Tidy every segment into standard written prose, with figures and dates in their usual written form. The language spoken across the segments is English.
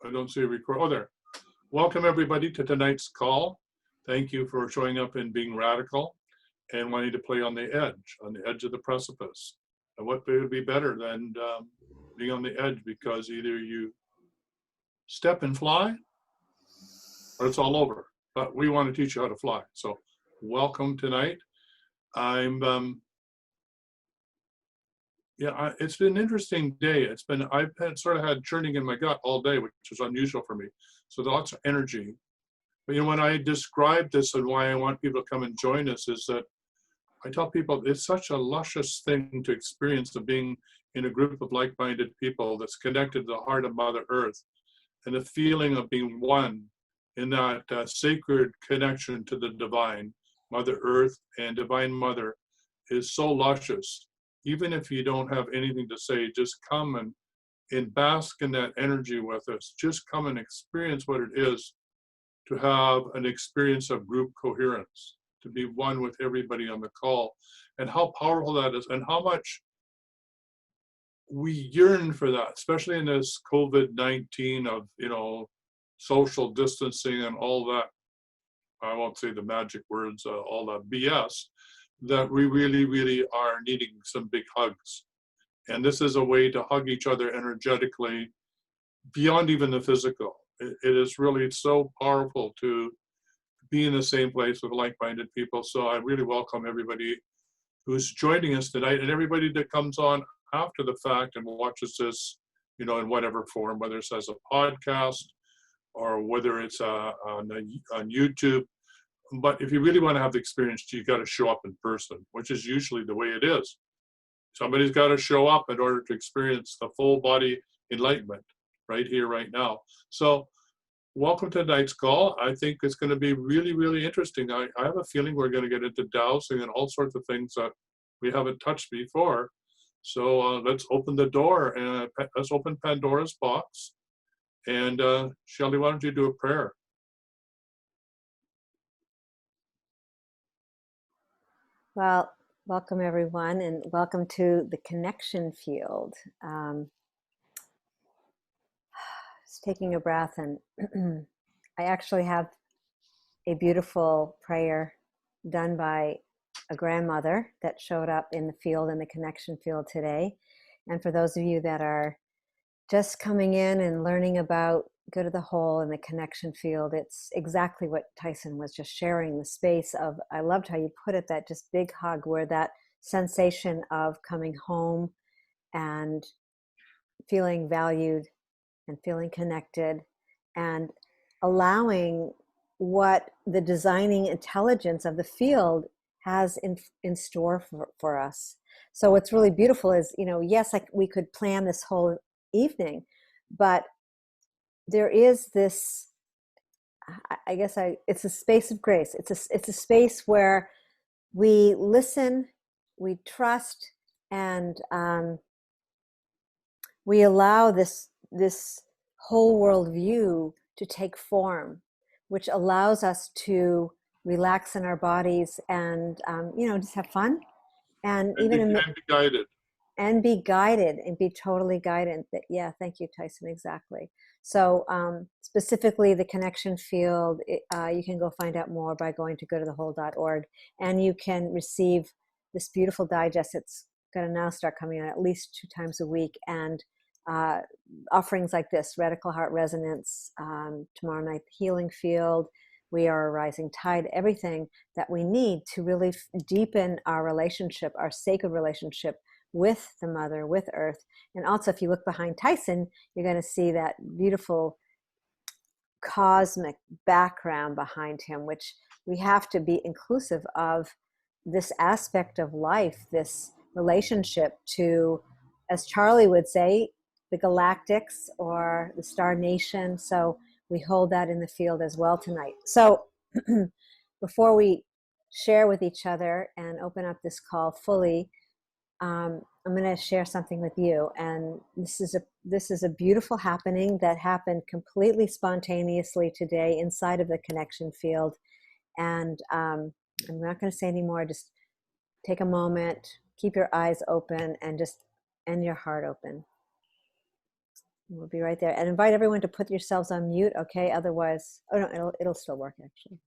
I don't see a record. Oh, there. Welcome everybody to tonight's call. Thank you for showing up and being radical and wanting to play on the edge of the precipice. And what would be better than being on the edge, because either you step and fly or it's all over. But we want to teach you how to fly. So welcome tonight. It's been an interesting day. I've had churning in my gut all day, which is unusual for me. So lots of energy. But when I describe this and why I want people to come and join us is that I tell people it's such a luscious thing to experience, of being in a group of like-minded people that's connected to the heart of Mother Earth, and the feeling of being one in that sacred connection to the divine. Mother Earth and Divine Mother is so luscious. Even if you don't have anything to say, just come and bask in that energy with us. Just come and experience what it is to have an experience of group coherence, to be one with everybody on the call, and how powerful that is, and how much we yearn for that, especially in this COVID-19 of, social distancing and all that. I won't say the magic words, all that BS, that we really, really are needing some big hugs. And this is a way to hug each other energetically beyond even the physical. It is really so powerful to be in the same place with like-minded people. So I really welcome everybody who's joining us tonight, and everybody that comes on after the fact and watches this, in whatever form, whether it's as a podcast or whether it's on YouTube. But if you really want to have the experience, you got to show up in person, which is usually the way it is. Somebody's got to show up in order to experience the full body enlightenment right here, right now. So welcome to tonight's call. I think it's going to be really, really interesting. I have a feeling we're going to get into dowsing and all sorts of things that we haven't touched before. So let's open the door, and let's open Pandora's box. And Shelley, why don't you do a prayer? Well, welcome everyone, and welcome to the connection field. Just taking a breath, and I actually have a beautiful prayer done by a grandmother that showed up in the field, in the connection field today. And for those of you that are just coming in and learning about Go to the Whole and the connection field, it's exactly what Tyson was just sharing, the space of, I loved how you put it, that just big hug, where that sensation of coming home and feeling valued and feeling connected, and allowing what the designing intelligence of the field has in store for us. So what's really beautiful is, yes, we could plan this whole evening, but there is this, it's a space of grace. It's a space where we listen, we trust, and we allow this whole world view to take form, which allows us to relax in our bodies and just have fun, and be guided. And be guided, and be totally guided. Yeah, thank you, Tyson. Exactly. So specifically the connection field, you can go find out more by going to gotothewhole.org, and you can receive this beautiful digest. It's going to now start coming out at least 2 times a week, and offerings like this, Radical Heart Resonance, tomorrow night, the Healing Field, We Are a Rising Tide, everything that we need to really deepen our relationship, our sacred relationship with the Mother, with Earth. And also, if you look behind Tyson, you're going to see that beautiful cosmic background behind him, which we have to be inclusive of this aspect of life, this relationship to, as Charlie would say, the galactics or the star nation. So we hold that in the field as well tonight. So before we share with each other and open up this call fully, I'm going to share something with you, and this is a beautiful happening that happened completely spontaneously today inside of the connection field. And I'm not going to say any more. Just take a moment, keep your eyes open, and your heart open. We'll be right there. And invite everyone to put yourselves on mute, okay? Otherwise, oh no, it'll still work actually.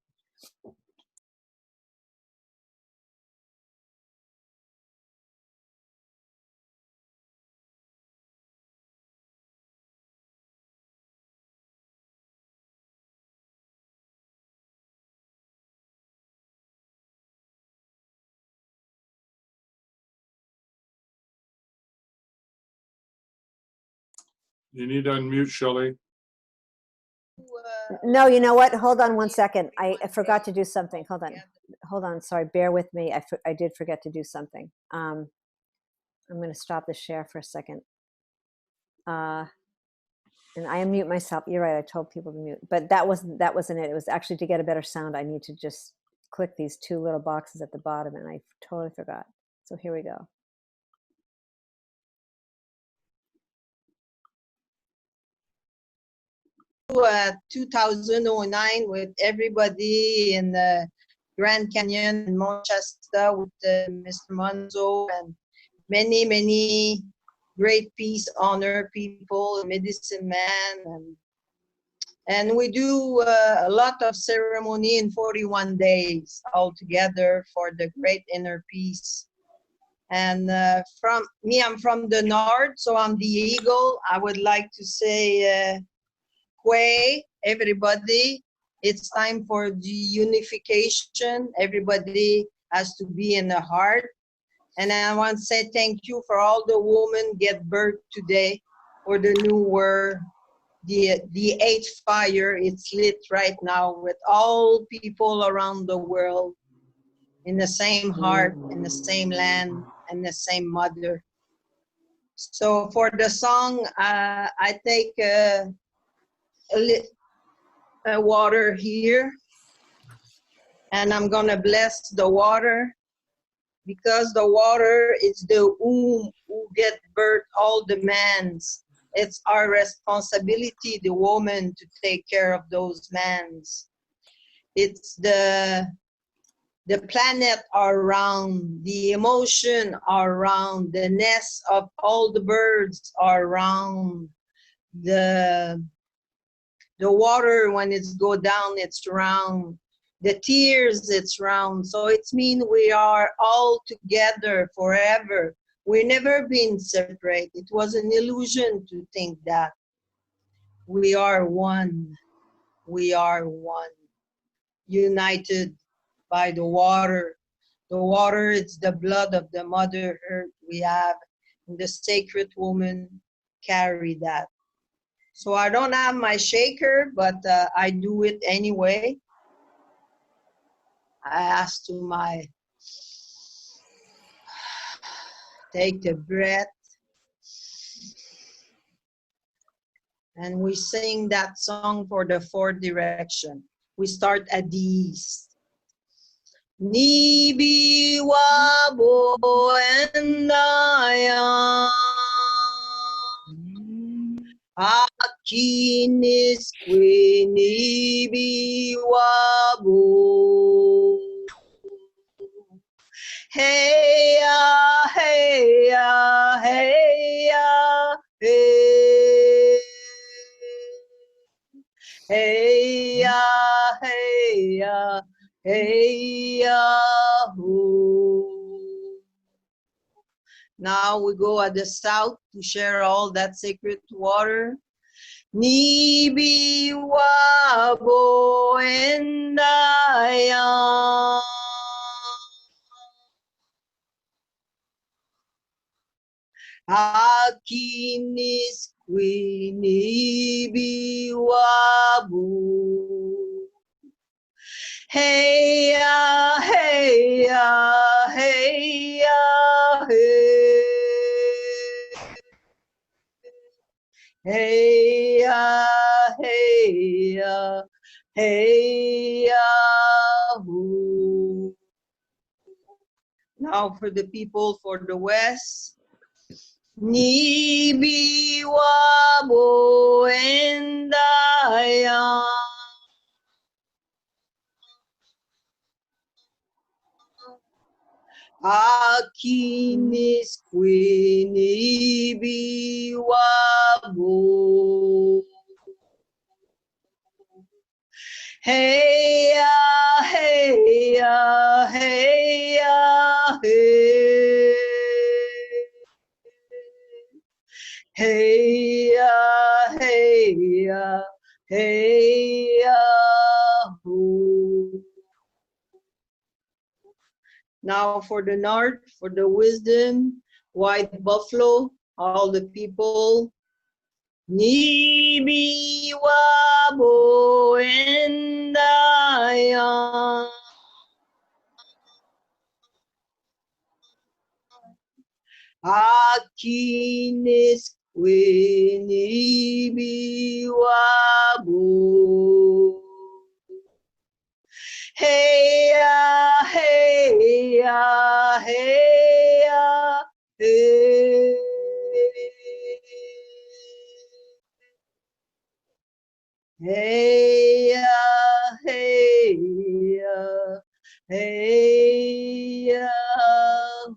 You need to unmute, Shelley. No, you know what? Hold on one second. I forgot to do something. Hold on. Sorry, bear with me. I did forget to do something. I'm going to stop the share for a second. And I unmute myself. You're right. I told people to mute, but that wasn't it. It was actually to get a better sound. I need to just click these two little boxes at the bottom, and I totally forgot. So here we go. 2009 with everybody in the Grand Canyon and Mount Shasta with Mr. Monzo and many great peace honor people, medicine man, and we do a lot of ceremony in 41 days all together for the great inner peace. And from me, I'm from the north, so I'm the eagle. I would like to say Kwe, everybody, it's time for the unification. Everybody has to be in the heart. And I want to say thank you for all the women get birth today for the new world, the eighth fire. It's lit right now with all people around the world in the same heart, in the same land, and the same mother. So for the song, I take a water here, and I'm gonna bless the water because the water is the womb who get birth all the mans. It's our responsibility, the woman, to take care of those mans. It's the planet around, the emotion around, the nest of all the birds around, the water when it's go down, it's round. The tears, it's round. So it's mean we are all together forever. We've never been separate. It was an illusion to think that. We are one. We are one. United by the water. The water is the blood of the Mother Earth we have. And the sacred woman carry that. So I don't have my shaker, but I do it anyway. I ask to my, take the breath. And we sing that song for the fourth direction. We start at the east. Nibi wabo endaya. Akinis kwinibi wabo. Hey ya, hey ya, hey ya, hey. Hey ya, hey ya, hey ya, ho. Now we go at the south to share all that sacred water. Nibi wabo endaya. Akinis kwinibi wabu. Hey ya, hey ya, hey ya, hey. Hey ya, hey ya, hey ya, ho. Now for the people for the west. Nibi wabo endaya. Akinis kwinibiwabo. Hey ya, hey ya, hey ya, hey. Hey ya, hey ya, hey ya, ho. Now for the north, for the wisdom, white buffalo, all the people. Nibi wabo endaya. Akinis kwinibi wabo. Hey ya, hey ya, hey ya, hey. Hey ya, hey ya, hey ya,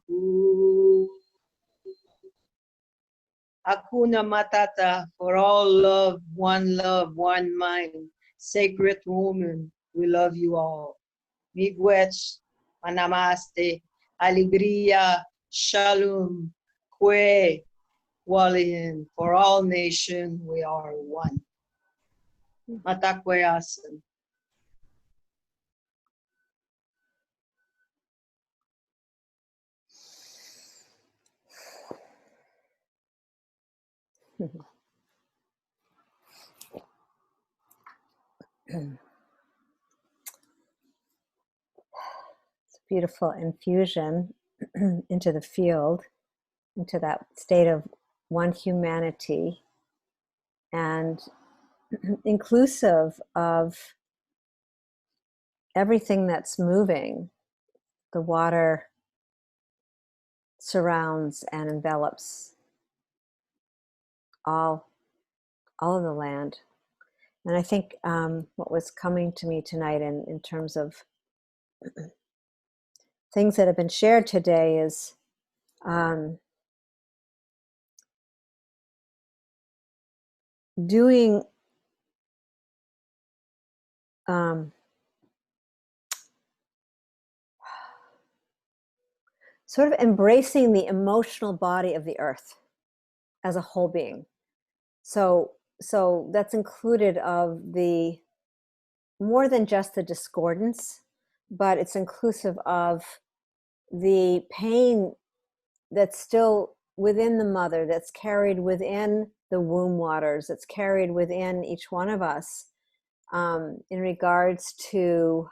ho. Hakuna Matata, for all love, one mind. Sacred woman, we love you all. Miigwech, Manamaste, Alegria, Shalom, Kwe, Walihin. For all nation, we are one. Matakweasan. Beautiful infusion into the field, into that state of one humanity, and inclusive of everything that's moving. The water surrounds and envelops all of the land. And I think what was coming to me tonight in terms of things that have been shared today is doing sort of embracing the emotional body of the earth as a whole being. So that's included of the more than just the discordance, but it's inclusive of the pain that's still within the mother, that's carried within the womb waters, that's carried within each one of us, in regards to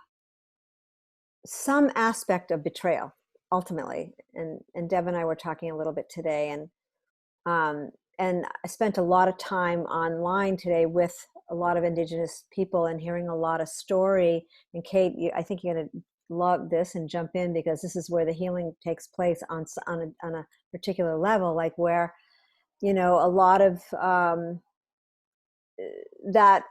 some aspect of betrayal, ultimately. And Deb and I were talking a little bit today, and I spent a lot of time online today with a lot of Indigenous people and hearing a lot of story. And Kate, I think you're going to love this and jump in, because this is where the healing takes place on a particular level, like where, you know, a lot of that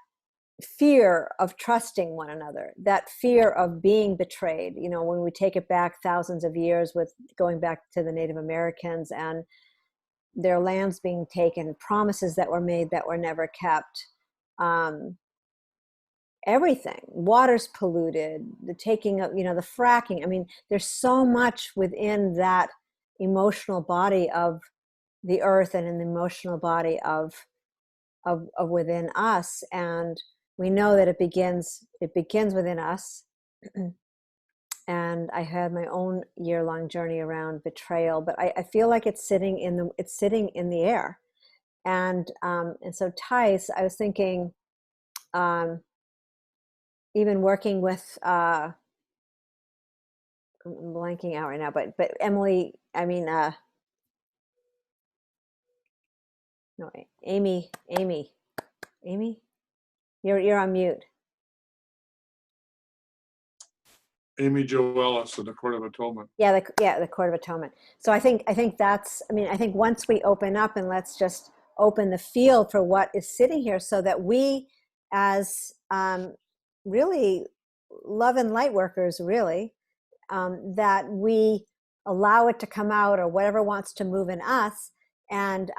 fear of trusting one another, that fear of being betrayed, you know, when we take it back thousands of years with going back to the Native Americans and their lands being taken, promises that were made that were never kept, everything, water's polluted, the taking of, you know, the fracking. I mean, there's so much within that emotional body of the earth and in the emotional body of within us. And we know that it begins within us. And I had my own year-long journey around betrayal, but I feel like it's sitting in the air. And so Tice, I was thinking, even working with, I'm blanking out right now, but Emily, I mean, no, Amy, you're on mute. Amy Jo Ellis of the Court of Atonement. Yeah, the Court of Atonement. So I think that's, I mean, I think once we open up and let's just open the field for what is sitting here, so that we as really love and light workers, really, that we allow it to come out, or whatever wants to move in us. And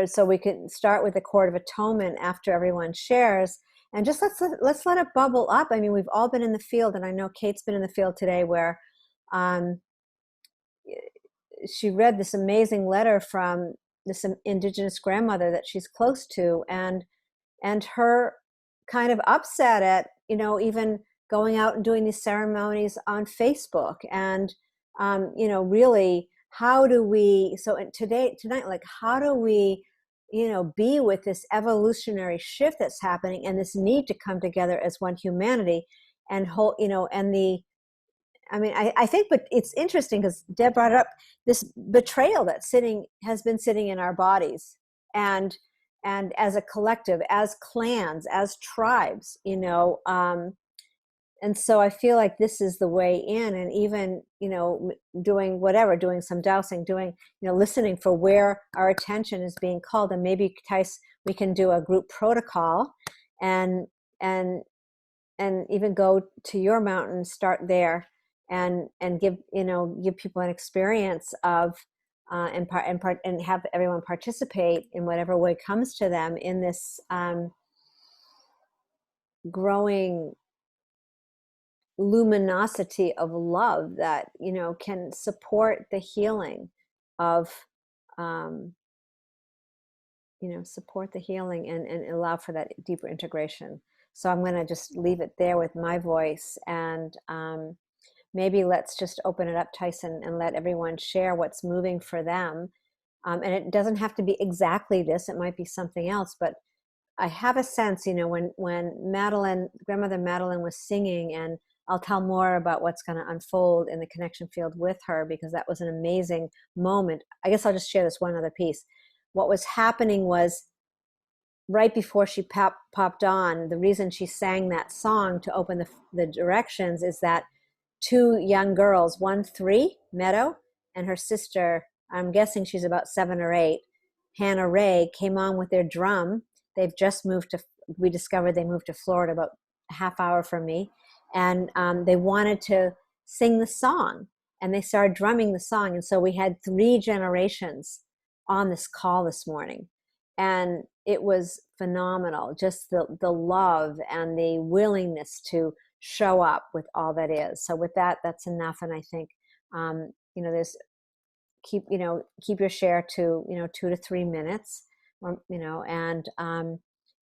so we can start with the cord of atonement after everyone shares, and just let's let it bubble up. I mean, we've all been in the field, and I know Kate's been in the field today, where she read this amazing letter from this Indigenous grandmother that she's close to, and her kind of upset at, even going out and doing these ceremonies on Facebook. And really, how do we, tonight, like, how do we be with this evolutionary shift that's happening, and this need to come together as one humanity, and I think, but it's interesting because Deb brought up this betrayal that has been sitting in our bodies, and as a collective, as clans, as tribes, and so I feel like this is the way in. And even doing some dowsing, listening for where our attention is being called. And maybe, Tice, we can do a group protocol, and even go to your mountain, start there, and give people an experience of and have everyone participate in whatever way comes to them in this growing luminosity of love that can support the healing of support the healing, and allow for that deeper integration. So I'm going to just leave it there with my voice, and maybe let's just open it up, Tyson, and let everyone share what's moving for them. And it doesn't have to be exactly this. It might be something else. But I have a sense, when grandmother Madeline was singing, and I'll tell more about what's going to unfold in the connection field with her, because that was an amazing moment. I guess I'll just share this one other piece. What was happening was, right before she popped on, the reason she sang that song to open the directions is that two young girls, one 3, Meadow, and her sister, I'm guessing she's about 7 or 8, Hannah Ray, came on with their drum. They've just we discovered they moved to Florida about a half hour from me. And they wanted to sing the song, and they started drumming the song. And so we had 3 generations on this call this morning. And it was phenomenal, just the love and the willingness to show up with all that is. So with that, that's enough. And I think, there's keep your share to, 2 to 3 minutes, or,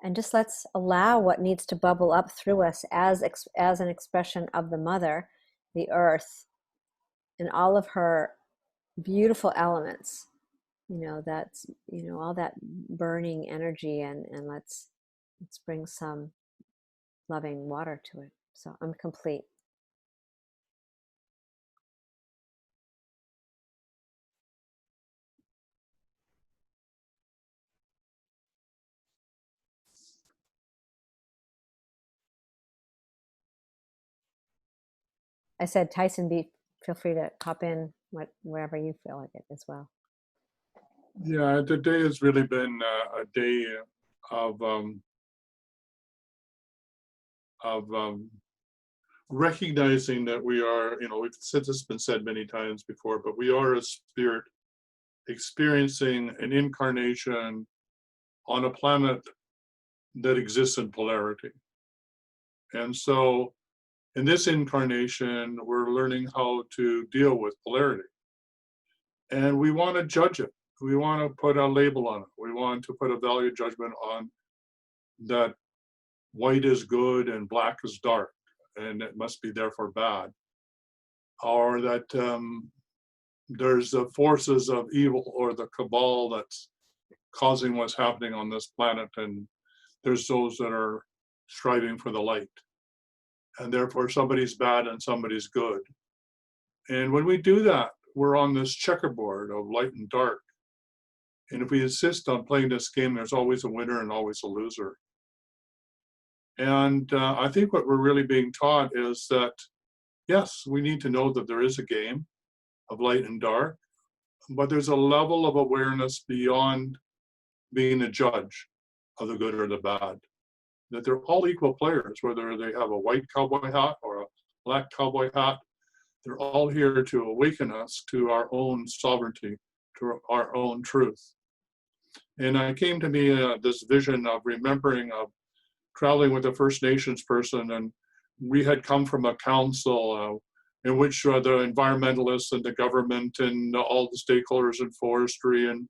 and just let's allow what needs to bubble up through us as an expression of the mother, the earth, and all of her beautiful elements, that's, all that burning energy, and let's bring some loving water to it. So I'm complete. I said, Tyson, feel free to pop in wherever you feel like it as well. Yeah, the day has really been a day of recognizing that we are, we've said this has been said many times before, but we are a spirit experiencing an incarnation on a planet that exists in polarity. And so in this incarnation, we're learning how to deal with polarity. And we want to judge it. We want to put a label on it. We want to put a value judgment on that white is good and black is dark, and it must be therefore bad. Or that there's the forces of evil or the cabal that's causing what's happening on this planet, and there's those that are striving for the light. And therefore somebody's bad and somebody's good. And when we do that, we're on this checkerboard of light and dark. And if we insist on playing this game, there's always a winner and always a loser. And I think what we're really being taught is that, yes, we need to know that there is a game of light and dark, but there's a level of awareness beyond being a judge of the good or the bad. That they're all equal players, whether they have a white cowboy hat or a black cowboy hat. They're all here to awaken us to our own sovereignty, to our own truth. And I came to me this vision of remembering of traveling with a First Nations person, and we had come from a council in which the environmentalists and the government and all the stakeholders in forestry and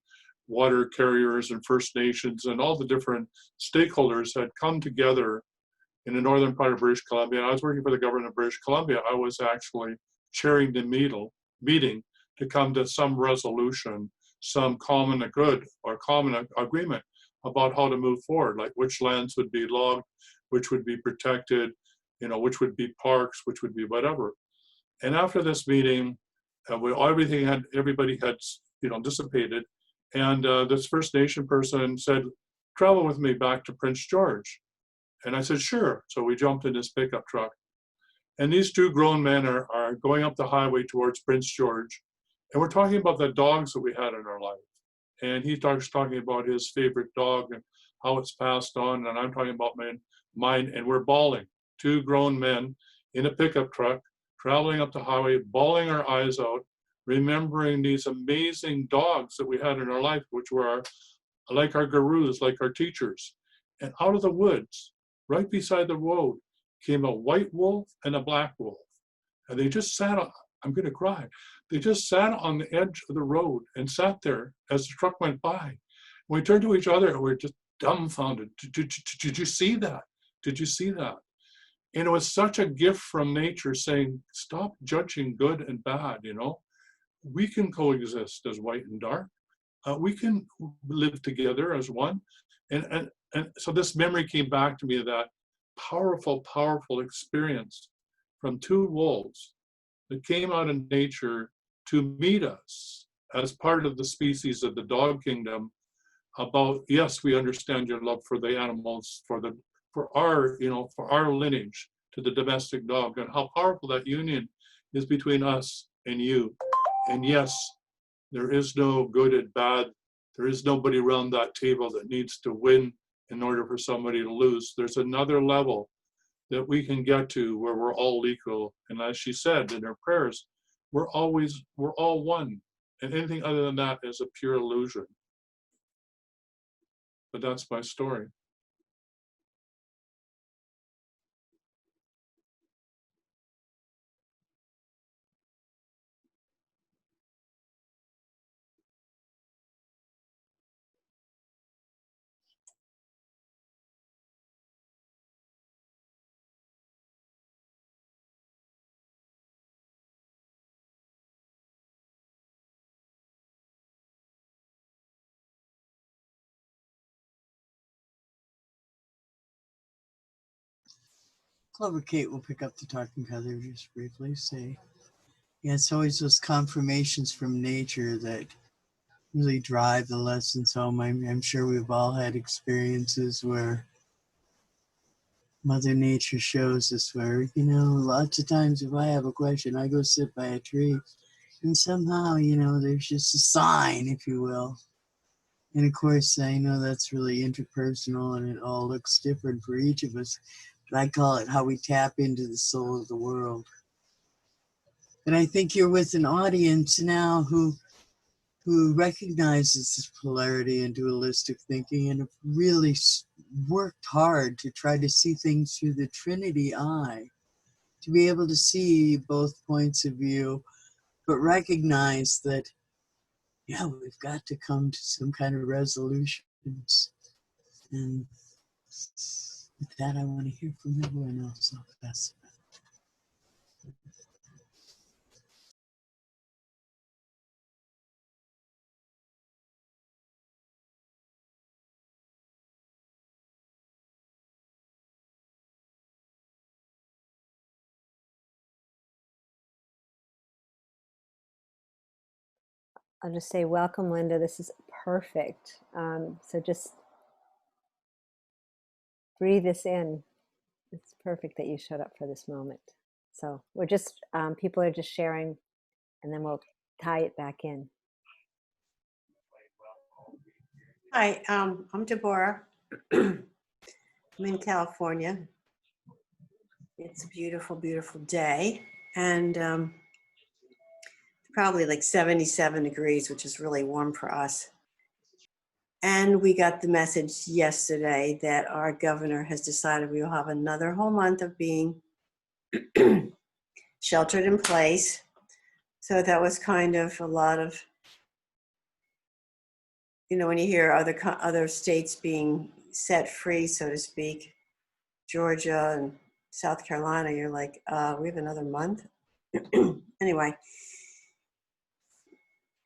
water carriers and First Nations and all the different stakeholders had come together in the northern part of British Columbia. I was working for the government of British Columbia. I was actually chairing the meeting to come to some resolution, some common good or common agreement about how to move forward, like which lands would be logged, which would be protected, which would be parks, which would be whatever. And after this meeting, everybody had dissipated, and this First Nation person said, "Travel with me back to Prince George." And I said, "Sure." So we jumped in this pickup truck. And these two grown men are going up the highway towards Prince George. And we're talking about the dogs that we had in our life. And he starts talking about his favorite dog and how it's passed on. And I'm talking about mine. And we're bawling. Two grown men in a pickup truck, traveling up the highway, bawling our eyes out, remembering these amazing dogs that we had in our life, which were like our gurus, like our teachers. And out of the woods, right beside the road, came a white wolf and a black wolf. And they just sat on, I'm going to cry. They just sat on the edge of the road and sat there as the truck went by. And we turned to each other and we were just dumbfounded. Did you see that? Did you see that? And it was such a gift from nature saying, stop judging good and bad, We can coexist as white and dark. We can live together as one. And so this memory came back to me of that powerful, powerful experience from two wolves that came out in nature to meet us as part of the species of the dog kingdom about, yes, we understand your love for the animals, for our lineage to the domestic dog, and how powerful that union is between us and you. And yes, there is no good and bad. There is nobody around that table that needs to win in order for somebody to lose. There's another level that we can get to where we're all equal. And as she said in her prayers, we're all one. And anything other than that is a pure illusion. But that's my story. Clover Kate will pick up the talking feather just briefly. Say, yeah, it's always those confirmations from nature that really drive the lessons home. I'm sure we've all had experiences where Mother Nature shows us where, lots of times if I have a question, I go sit by a tree and somehow, there's just a sign, if you will. And of course, I know that's really interpersonal and it all looks different for each of us. But I call it how we tap into the soul of the world. And I think you're with an audience now who recognizes this polarity and dualistic thinking and have really worked hard to try to see things through the Trinity eye, to be able to see both points of view, but recognize that, yeah, we've got to come to some kind of resolutions. And with that, I want to hear from everyone else. That's I'll just say, welcome, Linda. This is perfect. So just breathe this in. It's perfect that you showed up for this moment. So we're just, people are just sharing, and then we'll tie it back in. Hi, I'm Deborah. I'm in California. It's a beautiful, beautiful day. And probably like 77 degrees, which is really warm for us. And we got the message yesterday that our governor has decided we will have another whole month of being sheltered in place. So that was kind of a lot of, you know, when you hear other states being set free, so to speak, Georgia and South Carolina, you're like, we have another month. Anyway,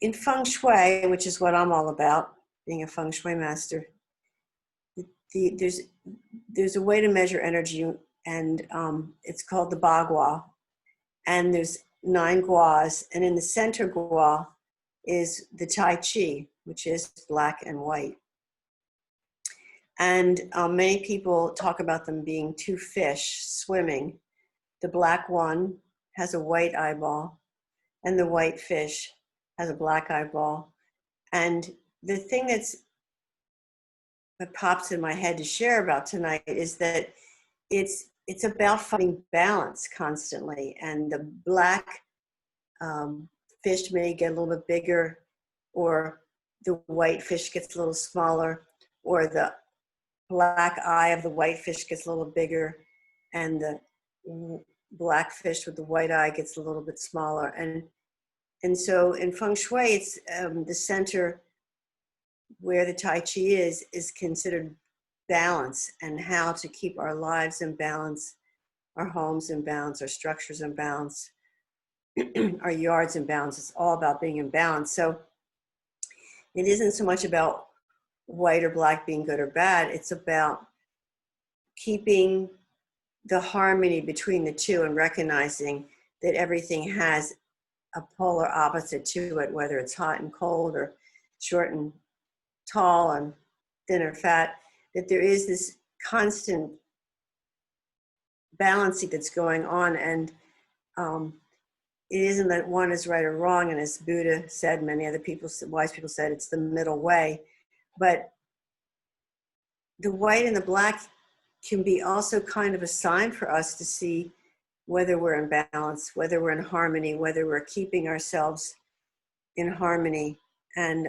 in feng shui, which is what I'm all about, being a feng shui master, there's a way to measure energy, and it's called the bagua. And there's 9 guas, and in the center gua is the Tai Chi, which is black and white. And many people talk about them being 2 fish swimming. The black one has a white eyeball, and the white fish has a black eyeball. And the thing that pops in my head to share about tonight is that it's about finding balance constantly. And the black fish may get a little bit bigger, or the white fish gets a little smaller, or the black eye of the white fish gets a little bigger, and the black fish with the white eye gets a little bit smaller. And so in feng shui, it's the center where the Tai Chi is considered balance, and how to keep our lives in balance, our homes in balance, our structures in balance, our yards in balance. It's all about being in balance. So it isn't so much about white or black being good or bad. It's about keeping the harmony between the two and recognizing that everything has a polar opposite to it, whether it's hot and cold, or short and tall, and thin or fat, that there is this constant balancing that's going on. And it isn't that one is right or wrong. And as Buddha said, many other people, wise people said, it's the middle way. But the white and the black can be also kind of a sign for us to see whether we're in balance, whether we're in harmony, whether we're keeping ourselves in harmony. And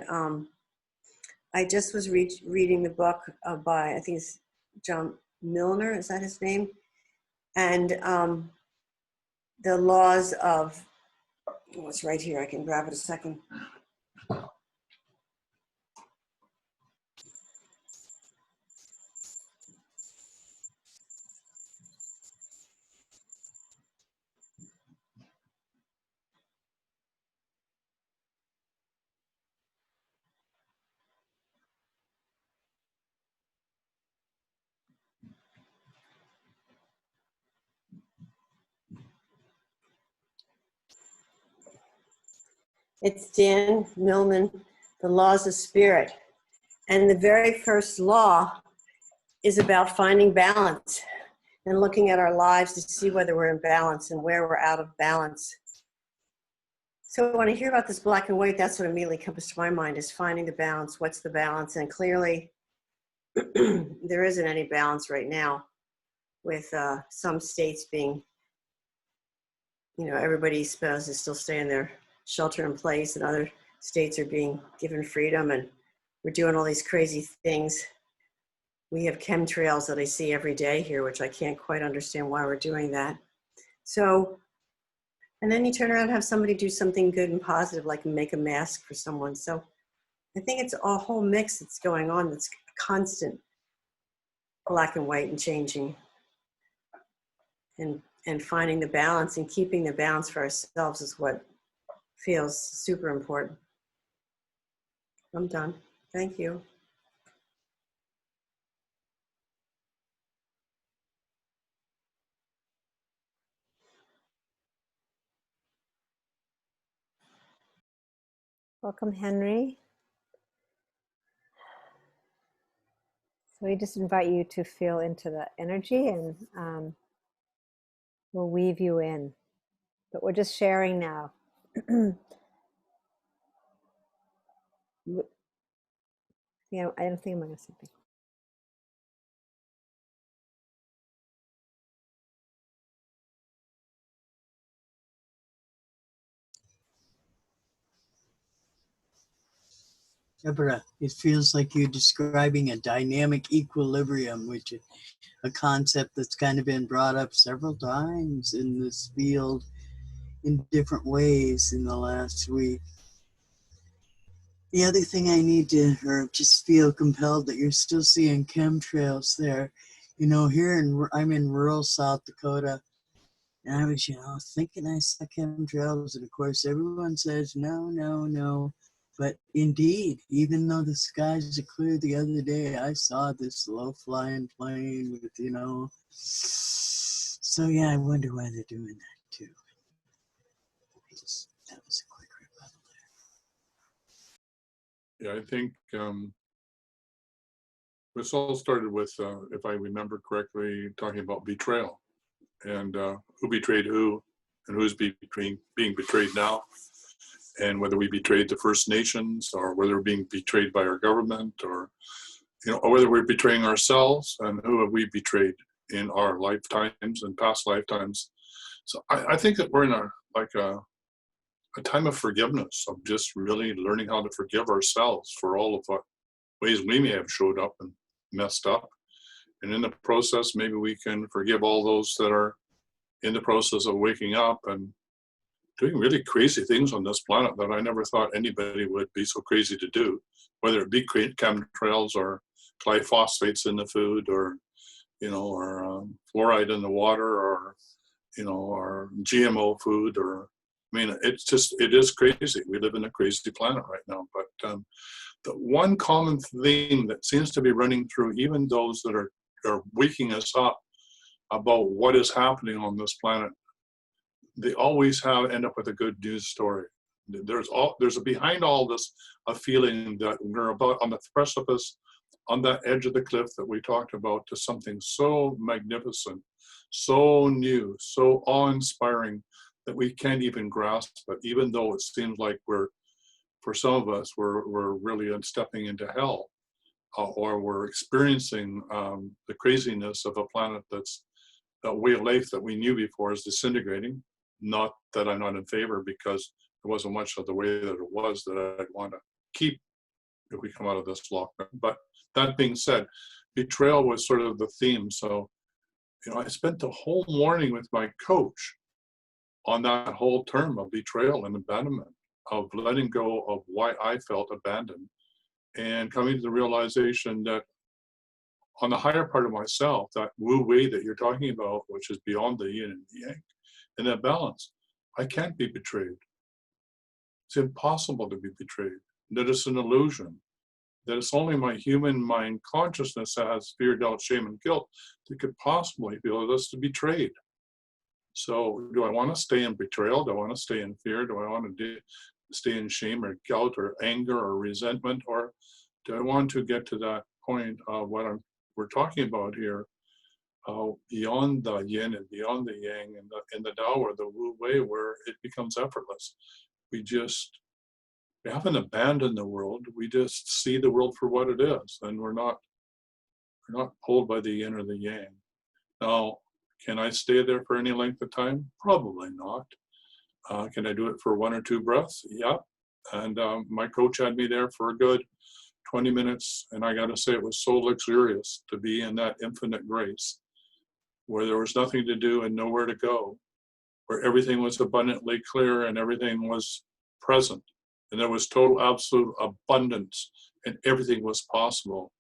I just was reading the book by, I think it's John Milner, is that his name? And the laws of, oh, it's right here, I can grab it a second. It's Dan Millman, The Laws of Spirit. And the very first law is about finding balance and looking at our lives to see whether we're in balance and where we're out of balance. So when I hear about this black and white, that's what immediately comes to my mind, is finding the balance. What's the balance? And clearly, there isn't any balance right now, with some states being, you know, everybody's supposed to still stay in their shelter in place, and other states are being given freedom, and we're doing all these crazy things. We have chemtrails that I see every day here, which I can't quite understand why we're doing that. So, and then you turn around and have somebody do something good and positive, like make a mask for someone. So I think it's a whole mix that's going on, that's constant, black and white and changing, and finding the balance and keeping the balance for ourselves is what feels super important. I'm done. Thank you. Welcome, Henry. So we just invite you to feel into the energy, and we'll weave you in. But we're just sharing now. Yeah, I don't think I'm going to say something. Deborah, it feels like you're describing a dynamic equilibrium, which is a concept that's kind of been brought up several times in this field in different ways in the last week. The other thing I need to, or just feel compelled that you're still seeing chemtrails there. You know, I'm in rural South Dakota, and I was, thinking I saw chemtrails, and of course everyone says no, no, no. But indeed, even though the skies are clear the other day, I saw this low-flying plane with, So yeah, I wonder why they're doing that too. That was a quick rebuttal. Yeah, I think this all started with, if I remember correctly, talking about betrayal and who betrayed who and who's being betrayed now, and whether we betrayed the First Nations or whether we're being betrayed by our government, or or whether we're betraying ourselves, and who have we betrayed in our lifetimes and past lifetimes. So I think that we're in a time of forgiveness, of just really learning how to forgive ourselves for all of what ways we may have showed up and messed up. And in the process, maybe we can forgive all those that are in the process of waking up and doing really crazy things on this planet that I never thought anybody would be so crazy to do, whether it be chemtrails or glyphosates in the food, or fluoride in the water, or or GMO food, or it is crazy. We live in a crazy planet right now. But the one common theme that seems to be running through even those that are waking us up about what is happening on this planet, they always end up with a good news story. There's behind all this a feeling that we're about on the precipice, on that edge of the cliff that we talked about, to something so magnificent, so new, so awe-inspiring that we can't even grasp it, even though it seems like for some of us, we're really stepping into hell, or we're experiencing the craziness of a planet that way of life that we knew before is disintegrating. Not that I'm not in favor, because there wasn't much of the way that it was that I'd want to keep if we come out of this lockdown. But that being said, betrayal was sort of the theme. So, I spent the whole morning with my coach on that whole term of betrayal and abandonment, of letting go of why I felt abandoned, and coming to the realization that on the higher part of myself, that wu wei that you're talking about, which is beyond the yin and the yang, and that balance, I can't be betrayed. It's impossible to be betrayed. That it's an illusion. That it's only my human mind consciousness that has fear, doubt, shame, and guilt that could possibly feel us to be betrayed. So do I want to stay in betrayal? Do I want to stay in fear? Do I want to stay in shame or guilt or anger or resentment? Or do I want to get to that point of what we're talking about here, beyond the yin and beyond the yang, and in the Tao or the Wu Wei, where it becomes effortless? We haven't abandoned the world. We just see the world for what it is, and we're not pulled by the yin or the yang. Now, can I stay there for any length of time? Probably not. Can I do it for 1 or 2 breaths? Yeah. And my coach had me there for a good 20 minutes, and I got to say, it was so luxurious to be in that infinite grace, where there was nothing to do and nowhere to go, where everything was abundantly clear and everything was present, and there was total absolute abundance, and everything was possible.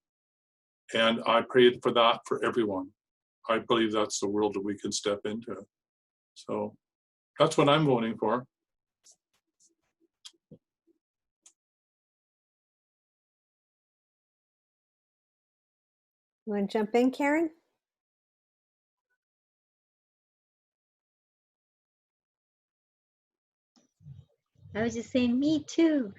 And I prayed for that for everyone. I believe that's the world that we can step into. So that's what I'm voting for. You want to jump in, Karen? I was just saying, me too.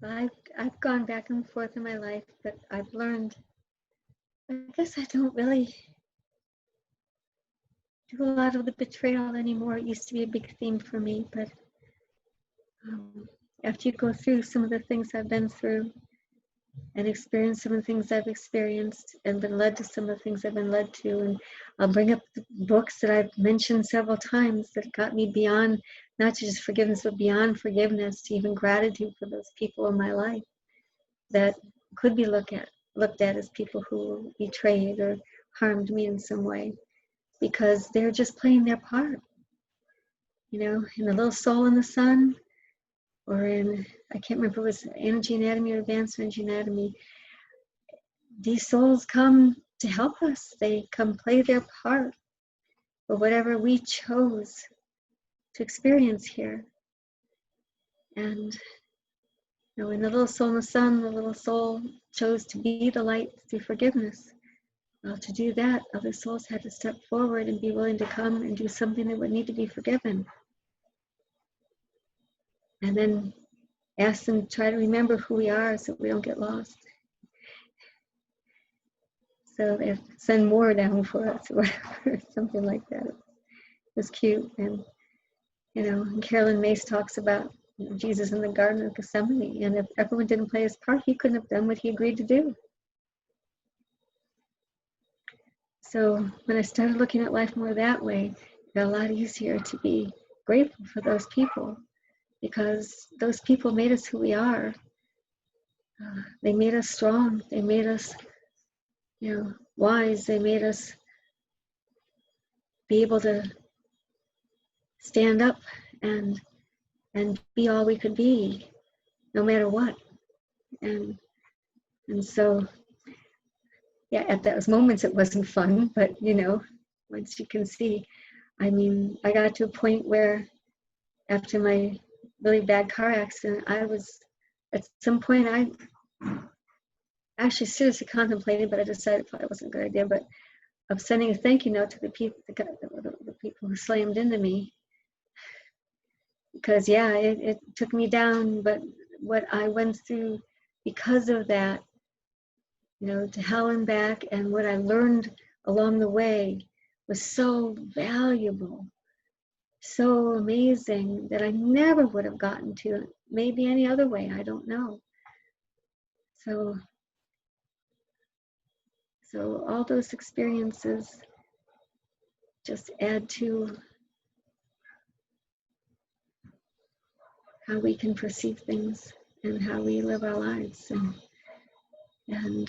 I've gone back and forth in my life, but I've learned, I guess I don't really do a lot of the betrayal anymore. It used to be a big theme for me, but after you go through some of the things I've been through, and experience some of the things I've experienced and been led to some of the things I've been led to. And I'll bring up the books that I've mentioned several times that got me beyond, not just forgiveness, but beyond forgiveness, to even gratitude for those people in my life that could be looked at as people who betrayed or harmed me in some way, because they're just playing their part. You know, in The Little Soul in the Sun, or in, I can't remember, it was Energy Anatomy or Advanced Energy Anatomy. These souls come to help us. They come play their part for whatever we chose to experience here. And you know, in The Little Soul in the Sun, the little soul chose to be the light through forgiveness. Well, to do that, other souls had to step forward and be willing to come and do something that would need to be forgiven. And then ask them to try to remember who we are so we don't get lost. So they send more down for us or whatever, something like that. It was cute. And, you know, and Carolyn Mace talks about, you know, Jesus in the Garden of Gethsemane. And if everyone didn't play his part, he couldn't have done what he agreed to do. So when I started looking at life more that way, it got a lot easier to be grateful for those people, because those people made us who we are. They made us strong. They made us, you know, wise. They made us be able to stand up and be all we could be, no matter what. And so, yeah, at those moments it wasn't fun, but you know, once you can see, I mean, I got to a point where after my really bad car accident, I was, at some point, I actually seriously contemplated, but I decided it probably wasn't a good idea, but of sending a thank you note to the people, the people who slammed into me. Because yeah, it took me down, but what I went through because of that, you know, to hell and back, and what I learned along the way was so valuable, so amazing, that I never would have gotten to it, maybe any other way, I don't know. So all those experiences just add to how we can perceive things and how we live our lives. And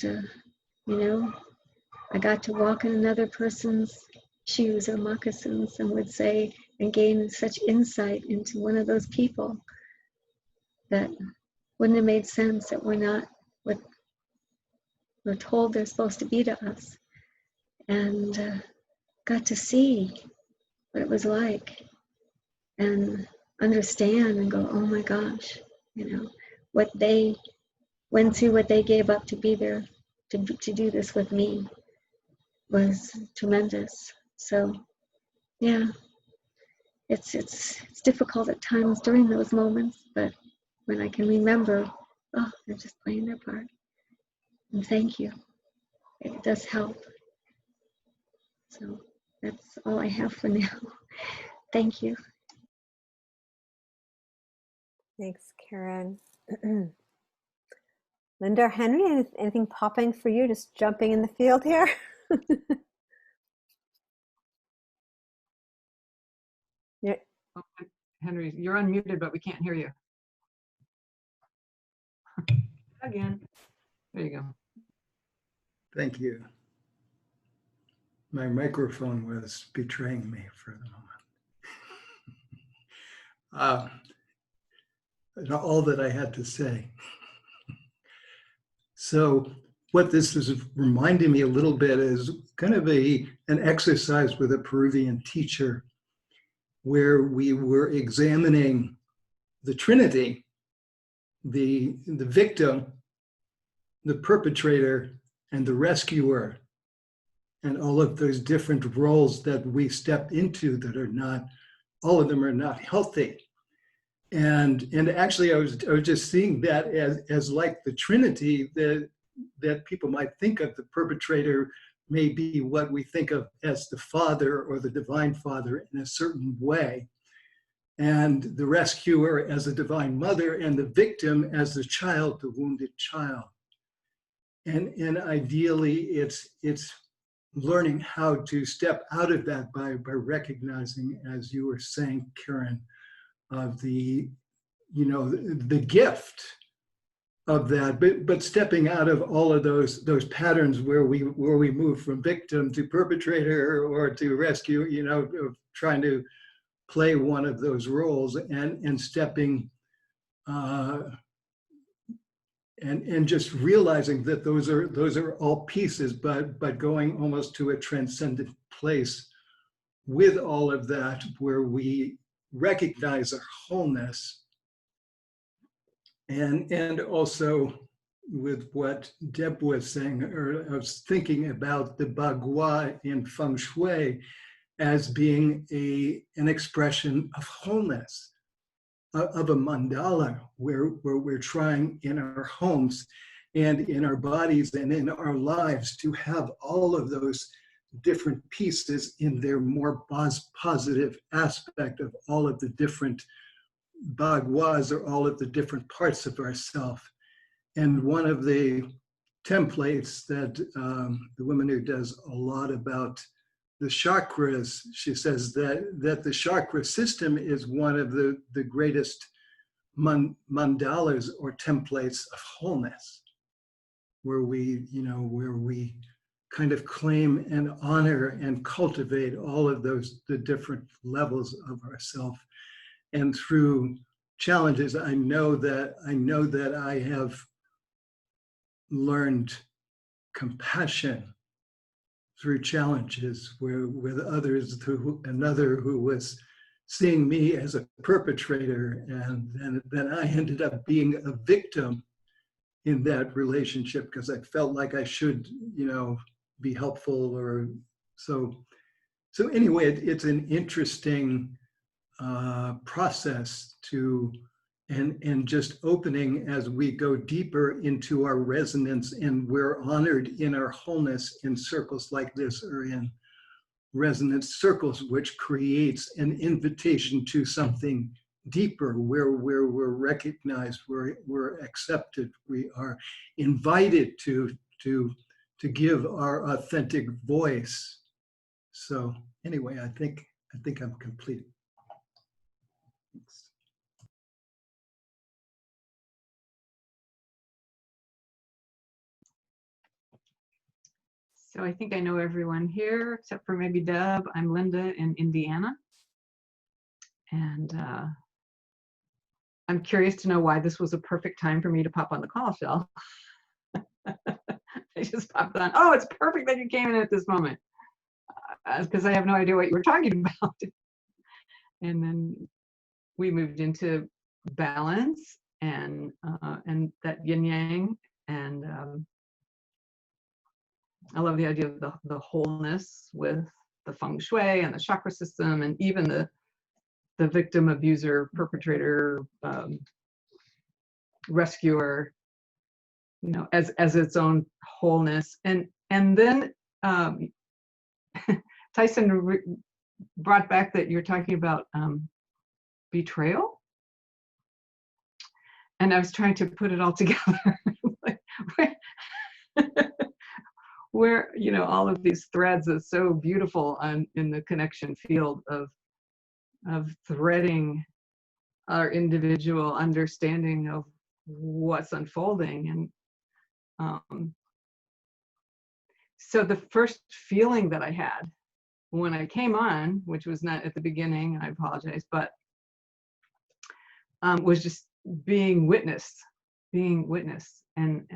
you know, I got to walk in another person's shoes or moccasins and would say, and gain such insight into one of those people that wouldn't have made sense, that we're not what we're told they're supposed to be to us. And got to see what it was like and understand and go, oh my gosh, you know, what they went through, what they gave up to be there, to do this with me was tremendous. So yeah, it's difficult at times during those moments, but when I can remember, oh, they're just playing their part. And thank you. It does help. So that's all I have for now. Thank you. Thanks, Karen. Linda or Henry, anything popping for you? Just jumping in the field here? Yeah. Oh, Henry, you're unmuted, but we can't hear you. Again. There you go. Thank you. My microphone was betraying me for the moment. All that I had to say. So what this is reminding me a little bit is kind of an exercise with a Peruvian teacher where we were examining the Trinity, the victim, the perpetrator, and the rescuer, and all of those different roles that we stepped into that are not, all of them are not healthy. And actually I was just seeing that as like the Trinity, that people might think of. The perpetrator may be what we think of as the Father or the Divine Father in a certain way, and the rescuer as the Divine Mother, and the victim as the child, the wounded child. And ideally, it's learning how to step out of that by recognizing, as you were saying, Karen, of the, the gift of that, but stepping out of all of those patterns where we move from victim to perpetrator or to rescue, of trying to play one of those roles, and stepping and just realizing that those are all pieces, but going almost to a transcendent place with all of that, where we recognize our wholeness. And also with what Deb was saying, or I was thinking about the Bagua in Feng Shui as being an expression of wholeness, of a mandala, where we're trying in our homes and in our bodies and in our lives to have all of those different pieces in their more positive aspect of all of the different Bagwas, or all of the different parts of ourself. And one of the templates that the woman who does a lot about the chakras, she says that the chakra system is one of the greatest mandalas or templates of wholeness, where we kind of claim and honor and cultivate all of the different levels of ourself. And through challenges, I know that I have learned compassion through challenges, where with others, another who was seeing me as a perpetrator, and then I ended up being a victim in that relationship because I felt like I should, be helpful, or so. So anyway, it's an interesting process and just opening as we go deeper into our resonance, and we're honored in our wholeness in circles like this, or in resonance circles, which creates an invitation to something deeper, where we're recognized, we're accepted, we are invited to give our authentic voice. So anyway, I think I'm complete. So I think I know everyone here, except for maybe Deb. I'm Linda in Indiana. And I'm curious to know why this was a perfect time for me to pop on the call, Phil. I just popped on. Oh, it's perfect that you came in at this moment. Because I have no idea what you were talking about. And then we moved into balance and that yin yang, and I love the idea of the wholeness with the feng shui and the chakra system, and even the victim, abuser, perpetrator, rescuer, as its own wholeness. And then Tyson brought back that you're talking about betrayal, and I was trying to put it all together. Like, where all of these threads are so beautiful in the connection field of threading our individual understanding of what's unfolding. And so the first feeling that I had when I came on, which was not at the beginning, I apologize, but was just being witnessed, and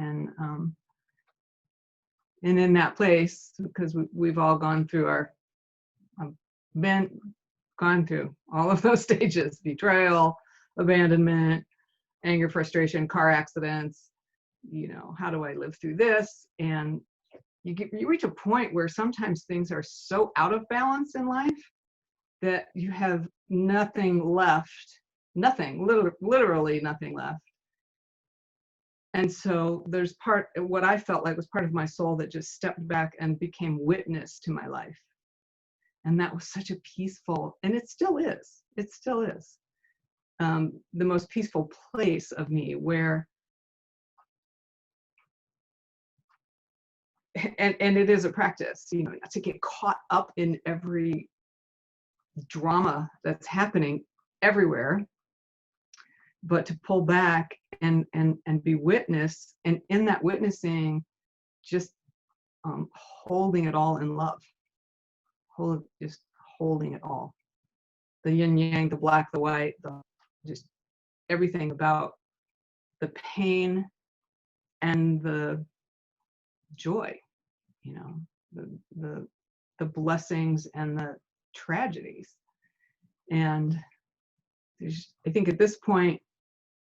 in that place, because we've all gone through gone through all of those stages: betrayal, abandonment, anger, frustration, car accidents. How do I live through this? And you reach a point where sometimes things are so out of balance in life that you have nothing left, literally nothing left. And so there's what I felt like was part of my soul that just stepped back and became witness to my life. And that was such a peaceful, and it still is, the most peaceful place of me, where and it is a practice, you know, not to get caught up in every drama that's happening everywhere, but to pull back and be witness, and in that witnessing, just holding it all in love, just holding it all, the yin yang, the black, the white, just everything about the pain and the joy, you know, the blessings and the tragedies. And I think at this point,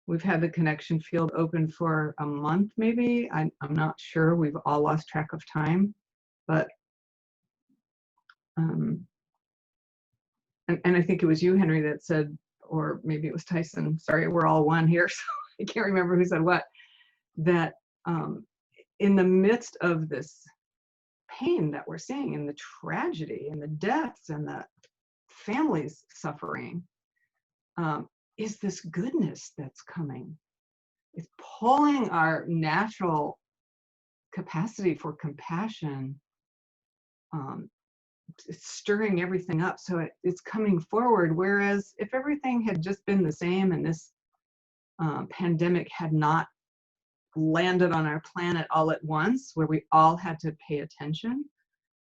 we've had the connection field open for a month, maybe. I'm not sure. We've all lost track of time, but and I think it was you, Henry, that said, or maybe it was Tyson. Sorry, we're all one here, so I can't remember who said what. That in the midst of this pain that we're seeing, and the tragedy, and the deaths, and the families suffering, is this goodness that's coming. It's pulling our natural capacity for compassion. It's stirring everything up, so it's coming forward. Whereas if everything had just been the same, and this pandemic had not landed on our planet all at once, where we all had to pay attention,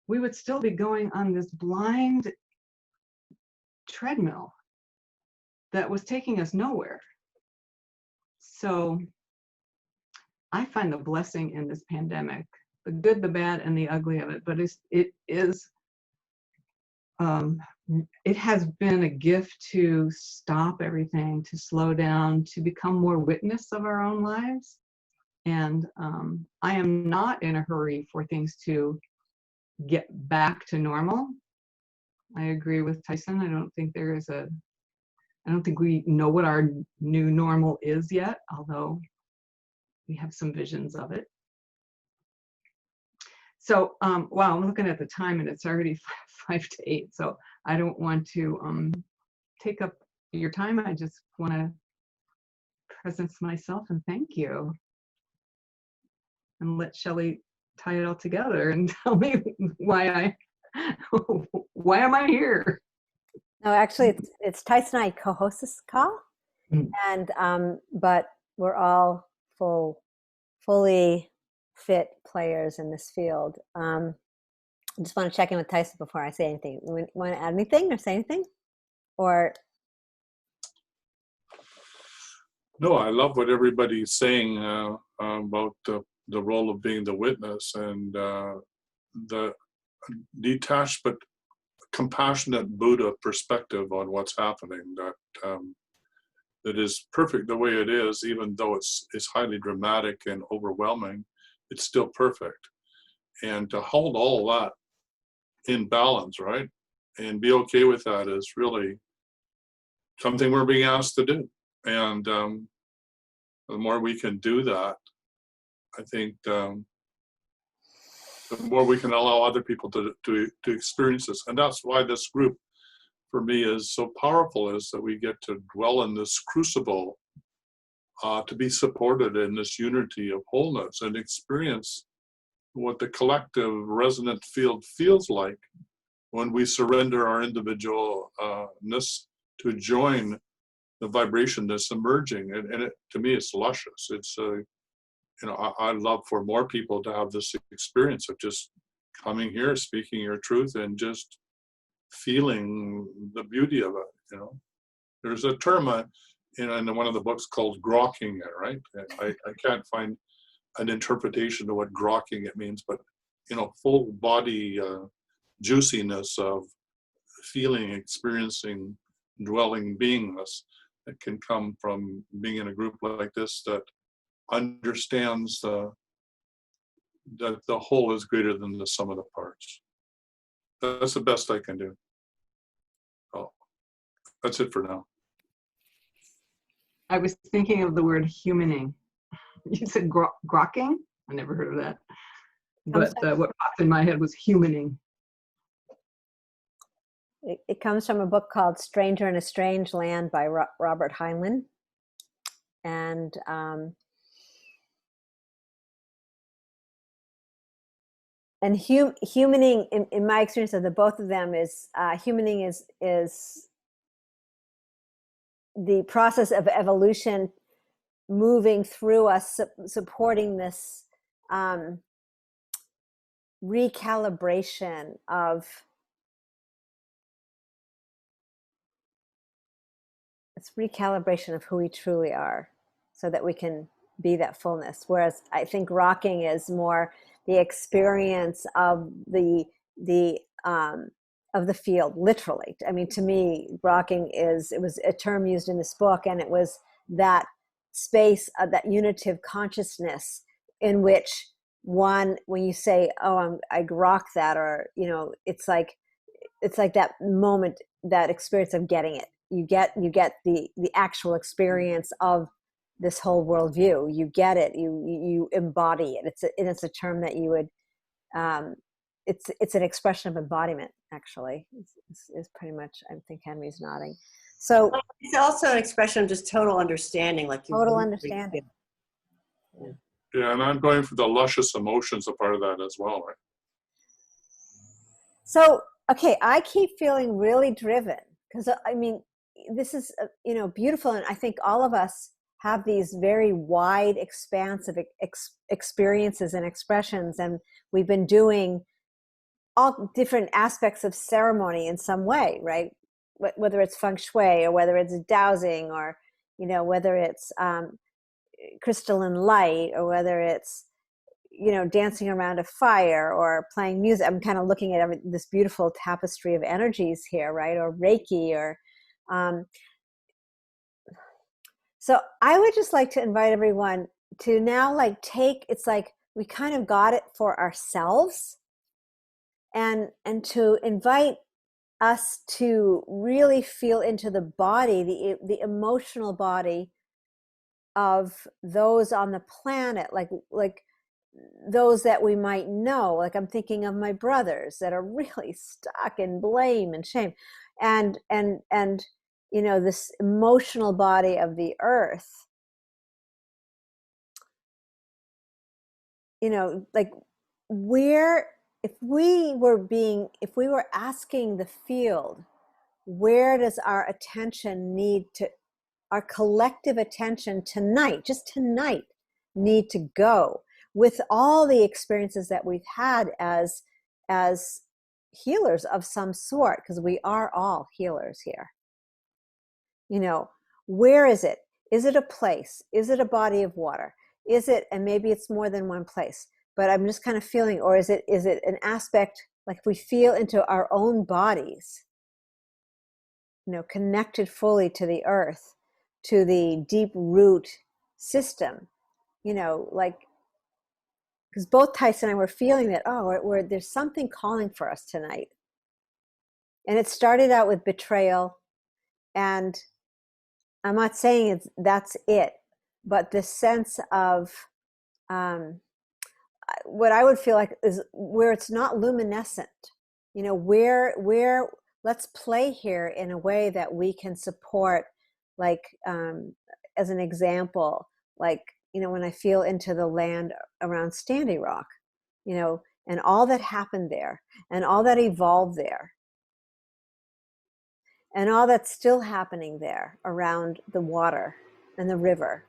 we would still be going on this blind treadmill that was taking us nowhere. So I find the blessing in this pandemic, the good, the bad, and the ugly of it. But it has been a gift to stop everything, to slow down, to become more witness of our own lives. And I am not in a hurry for things to get back to normal. I agree with Tyson. I don't think we know what our new normal is yet, although we have some visions of it. So, wow, I'm looking at the time and it's already 5 to 8. So I don't want to take up your time. I just want to presence myself and thank you. And let Shelley tie it all together and tell me why am I here? No, actually, it's Tyson and I co-host this call, and but we're all fully fit players in this field. I just want to check in with Tyson before I say anything. You want to add anything or say anything? Or No, I love what everybody's saying about the role of being the witness, and the detached but compassionate Buddha perspective on what's happening, that is perfect the way it is, even though it's highly dramatic and overwhelming, it's still perfect. And to hold all that in balance, right, and be okay with that is really something we're being asked to do. And the more we can do that, I think the more we can allow other people to experience this. And that's why this group, for me, is so powerful, is that we get to dwell in this crucible, to be supported in this unity of wholeness and experience what the collective resonant field feels like when we surrender our individualness to join the vibration that's emerging. And it, to me, it's luscious. It's I'd love for more people to have this experience of just coming here, speaking your truth, and just feeling the beauty of it. There's a term in one of the books called grokking it, right? I can't find an interpretation of what grokking it means, but full body juiciness of feeling, experiencing, dwelling beingness that can come from being in a group like this that understands that the whole is greater than the sum of the parts. That's the best I can do. Oh, that's it for now. I was thinking of the word humaning. You said grokking? I never heard of that. But what popped in my head was humaning. it comes from a book called Stranger in a Strange Land by Robert Heinlein. And and humaning, in my experience of the both of them, is humaning is the process of evolution moving through us, supporting this recalibration of who we truly are, so that we can be that fullness. Whereas I think rocking is more the experience of the field, literally. I mean, to me, rocking it was a term used in this book, and it was that space of that unitive consciousness in which when you say, oh, I rock that, or, you know, it's like that moment, that experience of getting it. You get the actual experience of this whole worldview. You get it. You embody it. It's a term that you would. It's an expression of embodiment. Actually, is pretty much. I think Henry's nodding. So it's also an expression of just total understanding, like you. Total understanding. Yeah, and I'm going for the luscious emotions, a part of that as well, right? So, okay, I keep feeling really driven, because I mean, this is, you know, beautiful. And I think all of us have these very wide expanse of experiences and expressions. And we've been doing all different aspects of ceremony in some way, right? Whether it's feng shui, or whether it's dowsing, or, you know, whether it's crystalline light, or whether it's, you know, dancing around a fire or playing music. I'm kind of looking at this beautiful tapestry of energies here, right? Or Reiki, or so I would just like to invite everyone to now, like, it's like we kind of got it for ourselves, and to invite us to really feel into the body, the emotional body of those on the planet, like those that we might know. Like, I'm thinking of my brothers that are really stuck in blame and shame, and you know, this emotional body of the earth. You know, like, if we were asking the field, where does our attention our collective attention tonight, just tonight, need to go, with all the experiences that we've had as healers of some sort, because we are all healers here. You know, where is it? Is it a place? Is it a body of water? Is it, and maybe it's more than one place, but I'm just kind of feeling, or is it an aspect, like if we feel into our own bodies, you know, connected fully to the earth, to the deep root system, you know, like, because both Tyson and I were feeling that, there's something calling for us tonight. And it started out with betrayal, and I'm not saying that's it, but the sense of what I would feel like is where it's not luminescent, you know, where let's play here in a way that we can support, like, as an example, like, you know, when I feel into the land around Standing Rock, you know, and all that happened there, and all that evolved there, and all that's still happening there around the water and the river.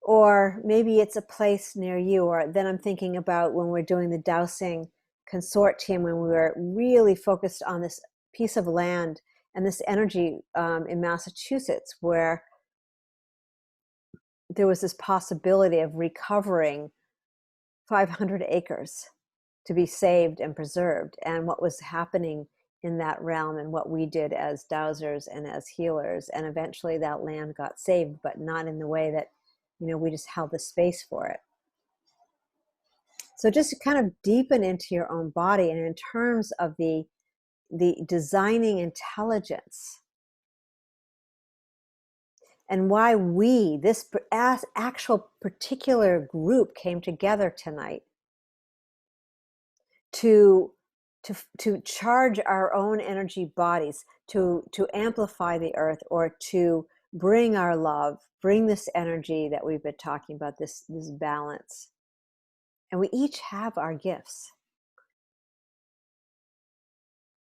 Or maybe it's a place near you, or then I'm thinking about when we're doing the dowsing consortium, when we were really focused on this piece of land and this energy in Massachusetts, where there was this possibility of recovering 500 acres to be saved and preserved, and what was happening in that realm, and what we did as dowsers and as healers. And eventually that land got saved, but not in the way that, you know, we just held the space for it. So just to kind of deepen into your own body, and in terms of the designing intelligence, and why this actual particular group came together tonight to charge our own energy bodies, to amplify the earth, or to bring our love, bring this energy that we've been talking about, this balance. And we each have our gifts.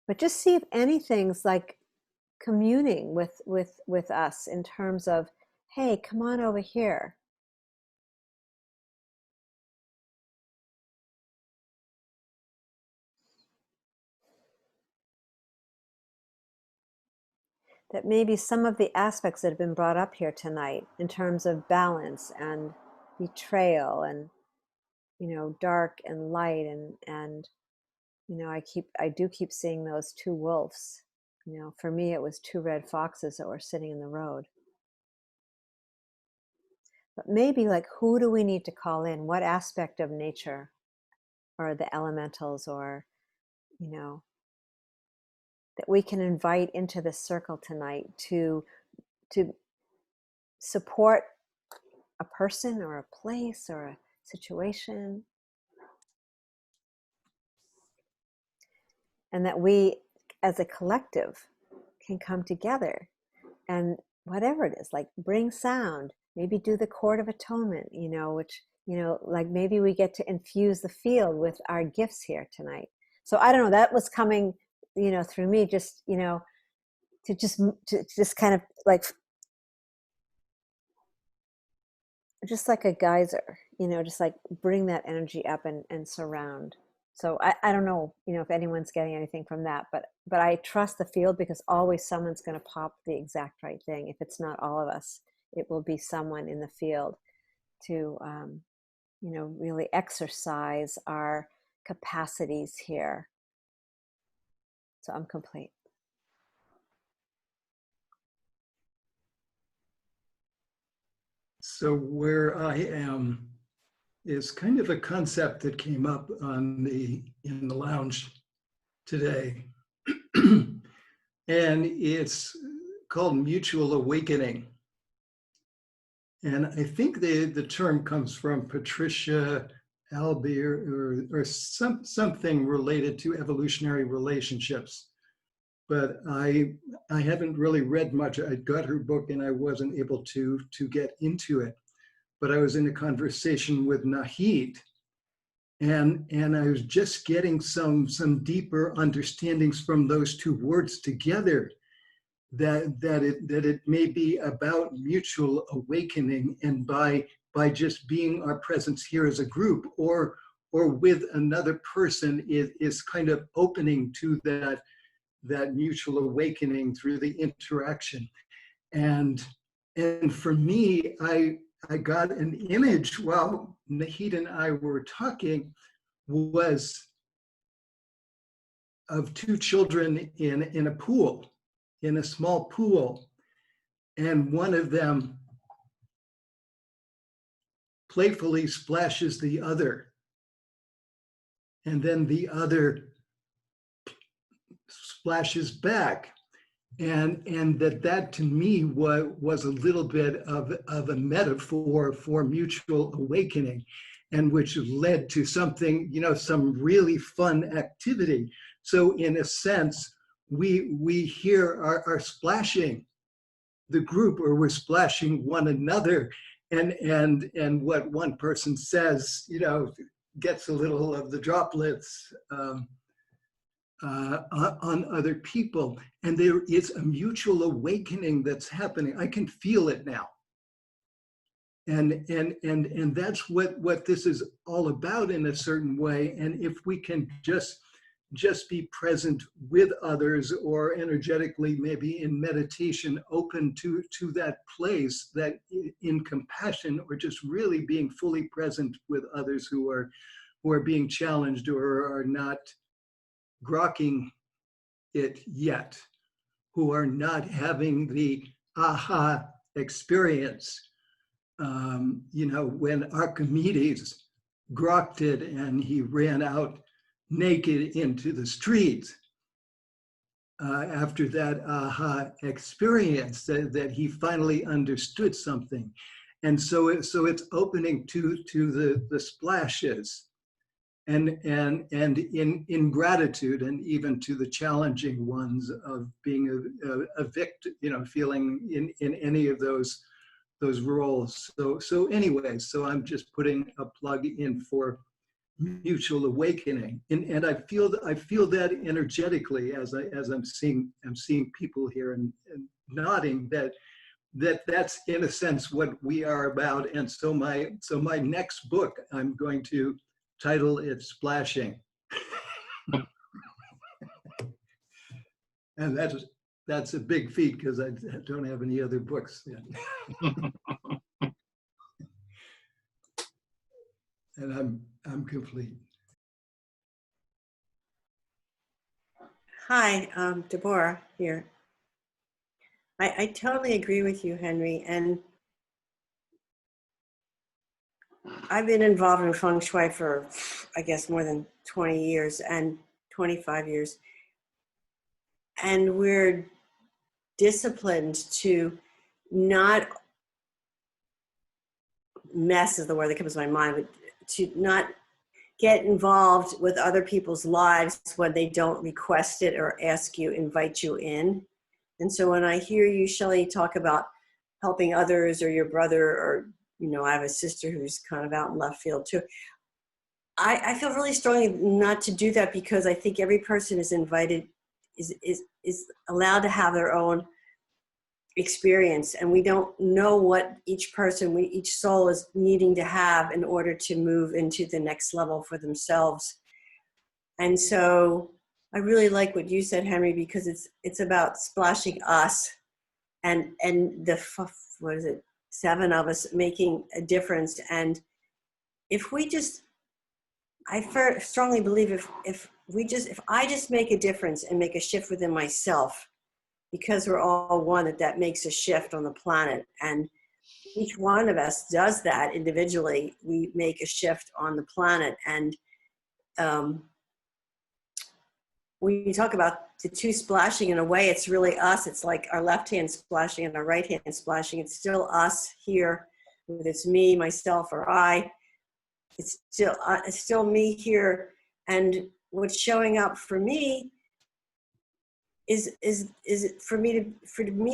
But just see if anything's like communing with us in terms of, hey, come on over here. That maybe some of the aspects that have been brought up here tonight in terms of balance and betrayal and, dark and light and I do keep seeing those two wolves. For me, it was two red foxes that were sitting in the road. But maybe like, who do we need to call in? What aspect of nature or the elementals or, that we can invite into this circle tonight to support a person or a place or a situation. And that we, as a collective, can come together and whatever it is, like bring sound, maybe do the Chord of Atonement, which, like maybe we get to infuse the field with our gifts here tonight. So I don't know, that was coming, through me, just, to just kind of like, just like a geyser, just like bring that energy up and surround. So I don't know, if anyone's getting anything from that, but I trust the field because always someone's going to pop the exact right thing. If it's not all of us, it will be someone in the field to, really exercise our capacities here. So I'm complete. So where I am is kind of a concept that came up in the lounge today. And it's called mutual awakening. And I think the term comes from Patricia Alby or something related to evolutionary relationships. But I haven't really read much. I got her book and I wasn't able to get into it. But I was in a conversation with Nahid, and I was just getting some deeper understandings from those two words together, that it may be about mutual awakening, and by just being our presence here as a group or with another person is kind of opening to that mutual awakening through the interaction. And for me, I got an image while Nahid and I were talking, was of two children in a pool, in a small pool, and one of them playfully splashes the other, and then the other splashes back. And that to me was a little bit of a metaphor for mutual awakening, and which led to something, some really fun activity. So in a sense, we here are splashing the group, or we're splashing one another, and what one person says, gets a little of the droplets on other people, and there is a mutual awakening that's happening. I can feel it now, and that's what this is all about in a certain way. And if we can just be present with others, or energetically, maybe in meditation, open to that place, that in compassion, or just really being fully present with others who are being challenged or are not grokking it yet, who are not having the aha experience. When Archimedes grokked it and he ran out naked into the streets after that aha experience, that he finally understood something. And so it's opening to the splashes, and in gratitude, and even to the challenging ones of being a victim, feeling in any of those roles. So anyway, so I'm just putting a plug in for mutual awakening. And I feel that energetically as I'm seeing people here and nodding that's in a sense what we are about. And so my next book, I'm going to title it Splashing. And that's a big feat because I don't have any other books yet. And I'm complete. Hi, Deborah here. I totally agree with you, Henry. And I've been involved in feng shui for, I guess, more than 20 years and 25 years. And we're disciplined to not, mess is the word that comes to my mind, but to not get involved with other people's lives when they don't request it or ask you, invite you in. And so when I hear you, Shelley, talk about helping others or your brother, or, you know, I have a sister who's kind of out in left field too. I feel really strongly not to do that, because I think every person is invited, is allowed to have their own experience. And we don't know what each person, each soul is needing to have in order to move into the next level for themselves. And so I really like what you said, Henry, because it's about splashing us and the, what is it, 7 of us making a difference. And if we just, I strongly believe if I just make a difference and make a shift within myself, because we're all one, that makes a shift on the planet. And each one of us does that individually. We make a shift on the planet. And when you talk about the two splashing, in a way, it's really us. It's like our left hand splashing and our right hand splashing. It's still us here, whether it's me, myself, or I. It's still me here. And what's showing up for me is for me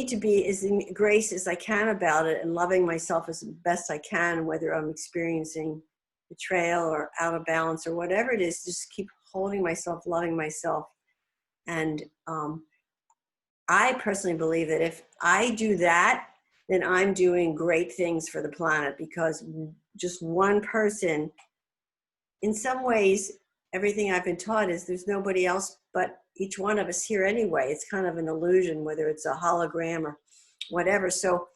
to be as in grace as I can about it, and loving myself as best I can, whether I'm experiencing betrayal or out of balance or whatever it is. Just keep holding myself, loving myself. And I personally believe that if I do that, then I'm doing great things for the planet, because just one person, in some ways, everything I've been taught is there's nobody else but each one of us here anyway. It's kind of an illusion, whether it's a hologram or whatever. So,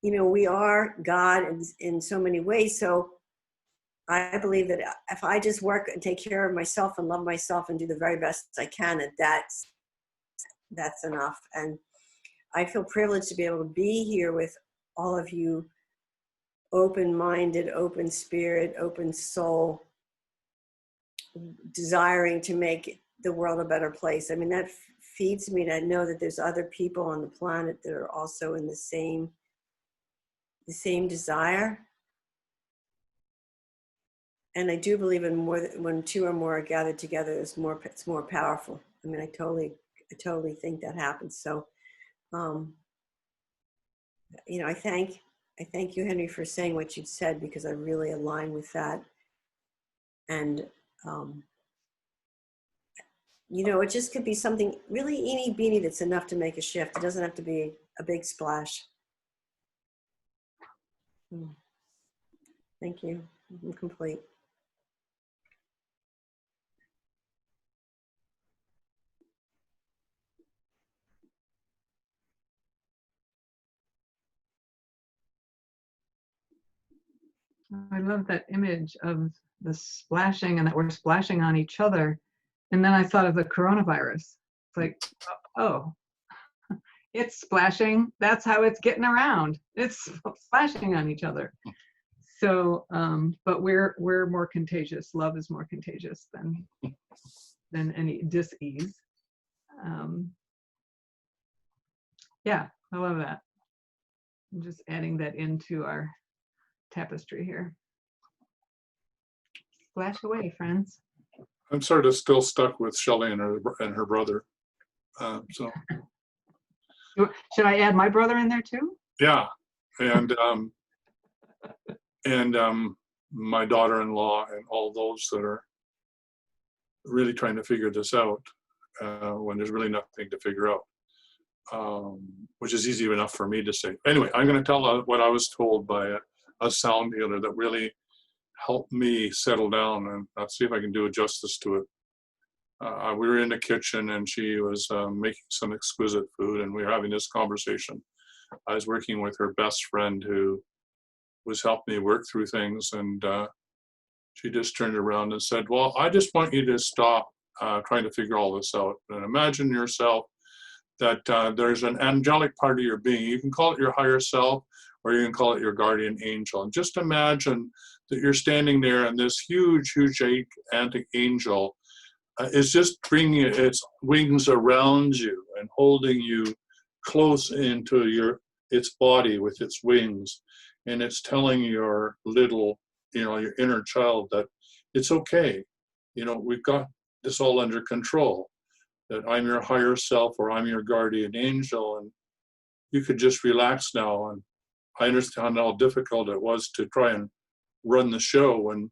you know, we are God in so many ways. So I believe that if I just work and take care of myself and love myself and do the very best I can, that's enough. And I feel privileged to be able to be here with all of you, open-minded, open spirit, open soul, desiring to make the world a better place. I mean, that feeds me to know that there's other people on the planet that are also in the same desire. And I do believe in more than when 2 or more are gathered together, it's more powerful. I mean, I totally think that happens. So, you know, I thank you, Henry, for saying what you said, because I really align with that. And, you know, it just could be something really eeny beeny that's enough to make a shift. It doesn't have to be a big splash. Thank you. I'm complete. I love that image of the splashing, and that we're splashing on each other. And then I thought of the coronavirus. It's like, oh, it's splashing. That's how it's getting around. It's splashing on each other. So, but we're more contagious. Love is more contagious than any dis-ease. Yeah, I love that. I'm just adding that into our tapestry here. Splash away, friends. I'm sort of still stuck with Shelley and her brother. So Should I add my brother in there too? yeah, and my daughter-in-law and all those that are really trying to figure this out when there's really nothing to figure out, which is easy enough for me to say. Anyway, I'm going to tell what I was told by a sound healer that really helped me settle down, and I'll see if I can do justice to it. We were in the kitchen and she was making some exquisite food and we were having this conversation. I was working with her best friend who was helping me work through things, and she just turned around and said, well, I just want you to stop trying to figure all this out and imagine yourself that there's an angelic part of your being. You can call it your higher self or you can call it your guardian angel. And just imagine that you're standing there and this huge, huge angel is just bringing its wings around you and holding you close into its body with its wings. And it's telling your little, your inner child that it's okay. We've got this all under control, that I'm your higher self or I'm your guardian angel, and you could just relax now. And I understand how difficult it was to try and run the show when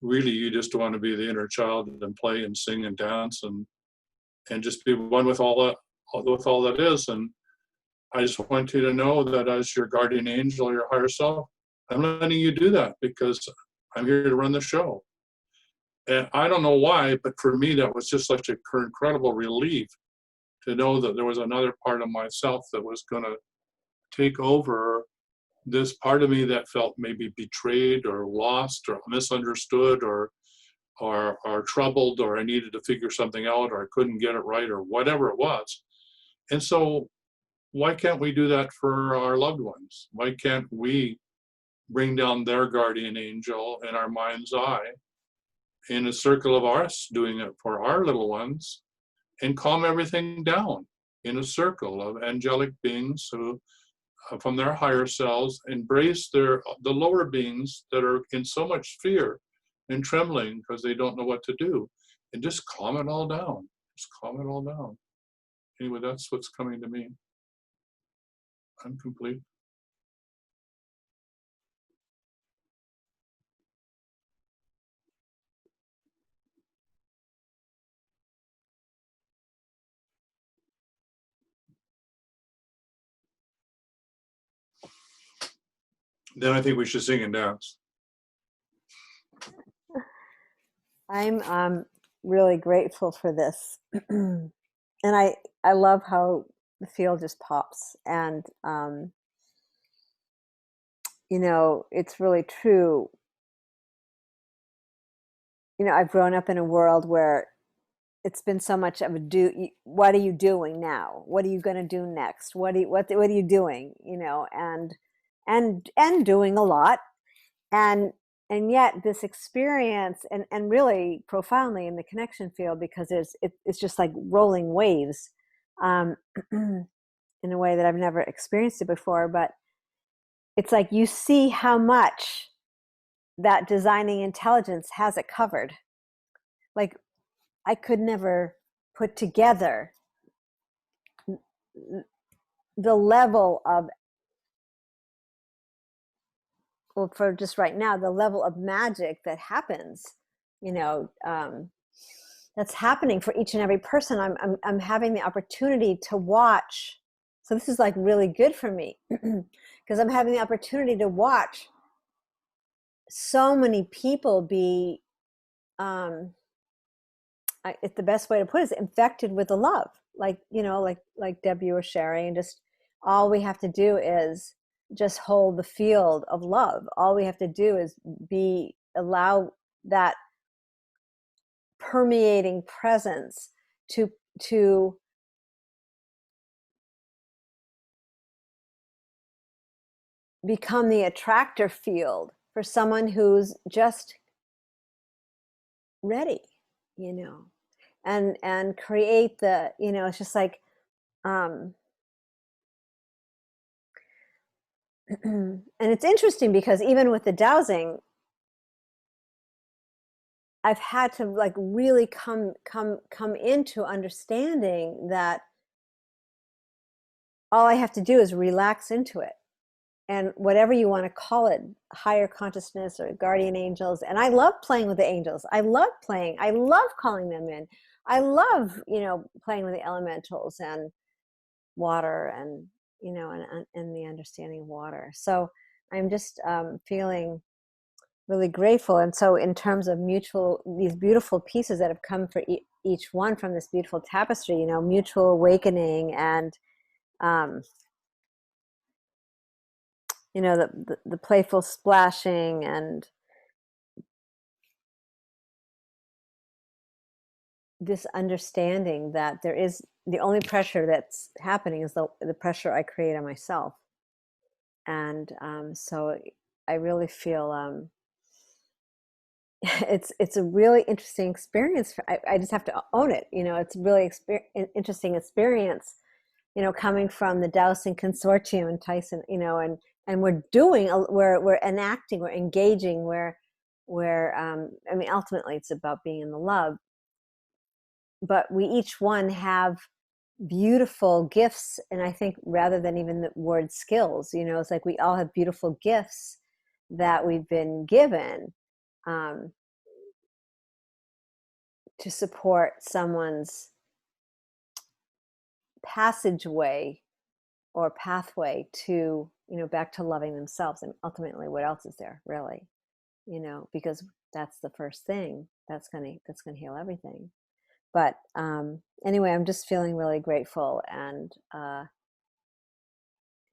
really you just want to be the inner child and play and sing and dance and just be one with all that is. And I just want you to know that as your guardian angel, your higher self, I'm letting you do that because I'm here to run the show. And I don't know why, but for me, that was just such an incredible relief to know that there was another part of myself that was going to take over this part of me that felt maybe betrayed or lost or misunderstood or troubled, or I needed to figure something out, or I couldn't get it right, or whatever it was. And so why can't we do that for our loved ones? Why can't we bring down their guardian angel in our mind's eye in a circle of us doing it for our little ones and calm everything down in a circle of angelic beings who from their higher selves embrace the lower beings that are in so much fear and trembling because they don't know what to do, and just calm it all down. Just calm it all down. Anyway, that's what's coming to me. I'm complete. Then I think we should sing and dance. I'm really grateful for this. And I love how the field just pops. And, it's really true. I've grown up in a world where it's been so much of what are you doing now? What are you going to do next? What are you doing? And doing a lot. And yet this experience, and really profoundly in the connection field, because it's just like rolling waves in a way that I've never experienced it before. But it's like you see how much that designing intelligence has it covered. Like I could never put together the level of, well, for just right now, the level of magic that happens, that's happening for each and every person. I'm having the opportunity to watch. So this is like really good for me because I'm having the opportunity to watch so many people be, it's the best way to put it is infected with the love. Like Debbie was sharing, and just all we have to do is just hold the field of love. All we have to do is allow that permeating presence to become the attractor field for someone who's just ready, and create the, it's just like, and it's interesting because even with the dowsing, I've had to like really come into understanding that all I have to do is relax into it. and whatever you want to call it, higher consciousness or guardian angels. And I love playing with the angels. I love calling them in. I love, playing with the elementals and water and, and the understanding of water. So I'm just feeling really grateful. And so in terms of these beautiful pieces that have come for each one from this beautiful tapestry, mutual awakening and, the playful splashing and this understanding that there is the only pressure that's happening is the pressure I create on myself. And so I really feel it's a really interesting experience. I just have to own it. It's a really interesting experience, coming from the Dowsing Consortium and Tyson, and we're enacting, we're engaging, ultimately it's about being in the love, but we each one have beautiful gifts. And I think rather than even the word skills, it's like we all have beautiful gifts that we've been given to support someone's passageway or pathway to, back to loving themselves. And ultimately, what else is there, really? Because that's the first thing that's gonna heal everything. But anyway, I'm just feeling really grateful, and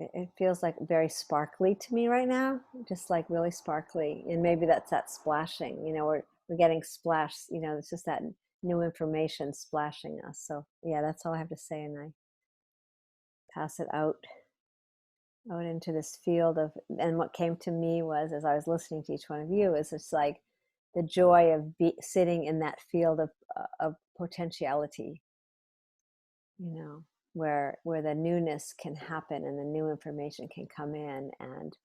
it feels like very sparkly to me right now, just like really sparkly. And maybe that's that splashing. We're getting splashed. It's just that new information splashing us. So yeah, that's all I have to say, and I pass it out into this field of. And what came to me was, as I was listening to each one of you, is it's like the joy of sitting in that field of potentiality, where the newness can happen and the new information can come in, and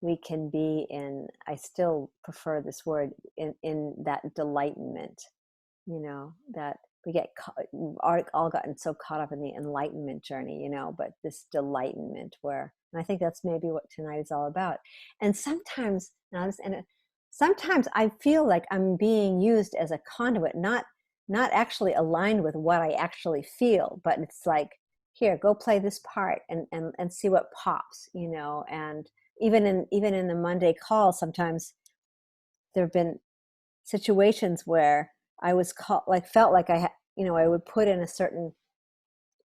we can be in, I still prefer this word, in that delightment, that we get all gotten so caught up in the enlightenment journey, but this delightment and I think that's maybe what tonight is all about. And sometimes, sometimes I feel like I'm being used as a conduit, not actually aligned with what I actually feel, but it's like, here, go play this part and see what pops, and even in the Monday call, sometimes there have been situations where I was felt like I would put in a certain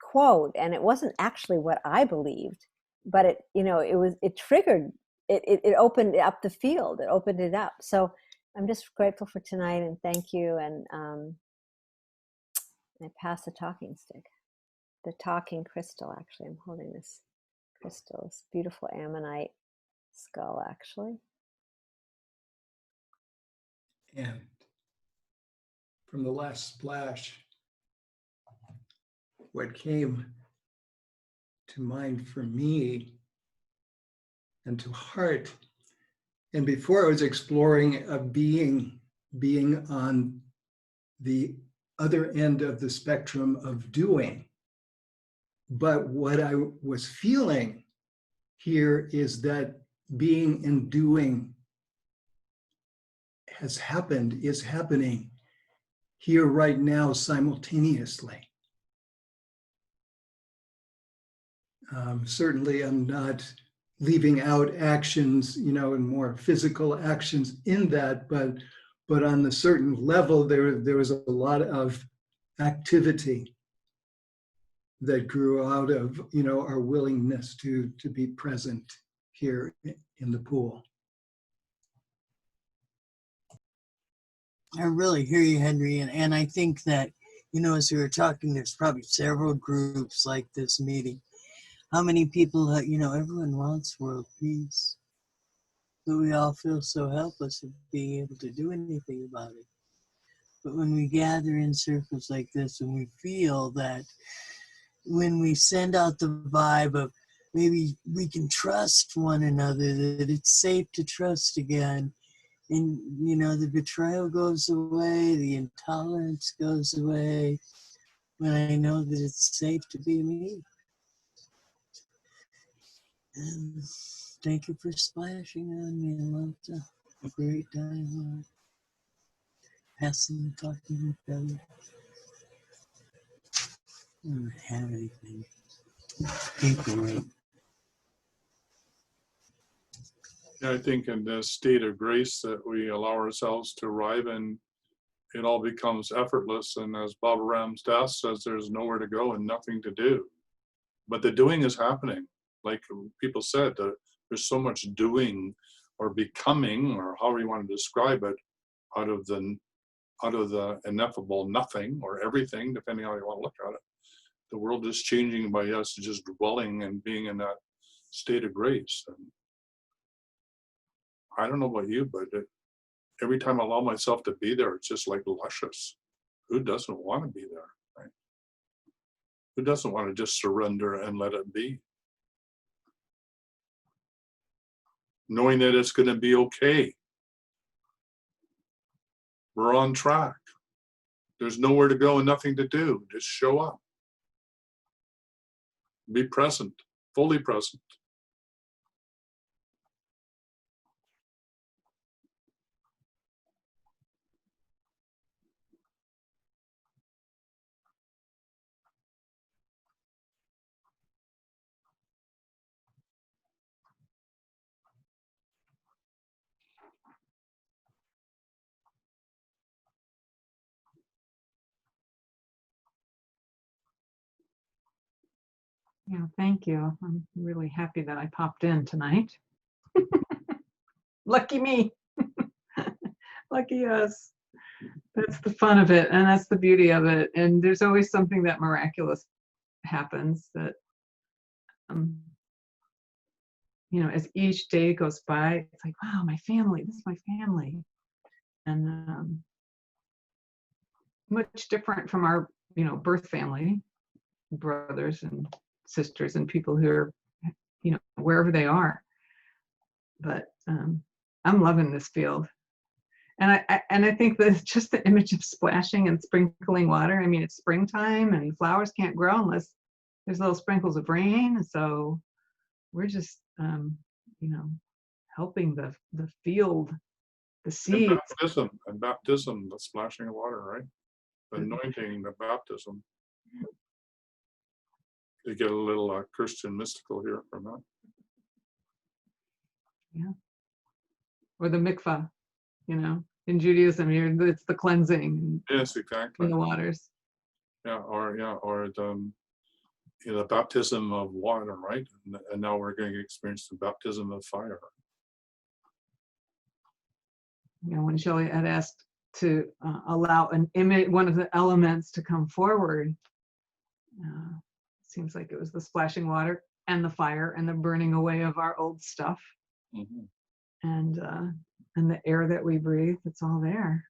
quote, and it wasn't actually what I believed, but it triggered, it opened up the field, it opened it up. So I'm just grateful for tonight, and thank you. And I pass the talking stick, the talking crystal. Actually, I'm holding this crystal, this beautiful ammonite skull, actually. And from the last splash, what came to mind for me and to heart, and before I was exploring a being on the other end of the spectrum of doing, but what I was feeling here is that being and doing is happening here right now simultaneously. Certainly I'm not leaving out actions, and more physical actions in that, but on a certain level, there was a lot of activity that grew out of, our willingness to be present here in the pool. I really hear you, Henry. And I think that, as we were talking, there's probably several groups like this meeting. How many people, everyone wants world peace, but we all feel so helpless of being able to do anything about it. But when we gather in circles like this, and we feel that when we send out the vibe of maybe we can trust one another, that it's safe to trust again, and the betrayal goes away, the intolerance goes away, when I know that it's safe to be me. And Thank you for splashing on me. I loved a great dialogue. Passing, talking with Billy. I don't have anything. Paperweight. I think in this state of grace that we allow ourselves to arrive in, it all becomes effortless. And as Baba Ram Das says, there's nowhere to go and nothing to do. But the doing is happening. Like people said, there's so much doing or becoming, or however you want to describe it, out of the ineffable nothing or everything, depending on how you want to look at it. The world is changing by us just dwelling and being in that state of grace. And I don't know about you, but every time I allow myself to be there, it's just like luscious. Who doesn't want to be there, right? Who doesn't want to just surrender and let it be? Knowing that it's going to be okay. We're on track. There's nowhere to go and nothing to do. Just show up. Be present, fully present. Yeah, thank you. I'm really happy that I popped in tonight. Lucky me. Lucky us. That's the fun of it, and that's the beauty of it. And there's always something that miraculous happens that, as each day goes by, it's like, wow, my family, this is my family. And much different from our, birth family, brothers and sisters and people who are, wherever they are. But I'm loving this field. And I think that just the image of splashing and sprinkling water, I mean, it's springtime and flowers can't grow unless there's little sprinkles of rain. So we're just, helping the field, the seeds. And baptism, the splashing of water, right? The anointing, the baptism. You get a little Christian mystical here from that. Yeah. Or the mikvah, in Judaism, it's the cleansing. Yes, exactly. In the waters. Yeah, or the baptism of water, right? And now we're going to experience the baptism of fire. When Shelley had asked to allow an image, one of the elements to come forward, seems like it was the splashing water and the fire and the burning away of our old stuff. Mm-hmm. And the air that we breathe, it's all there.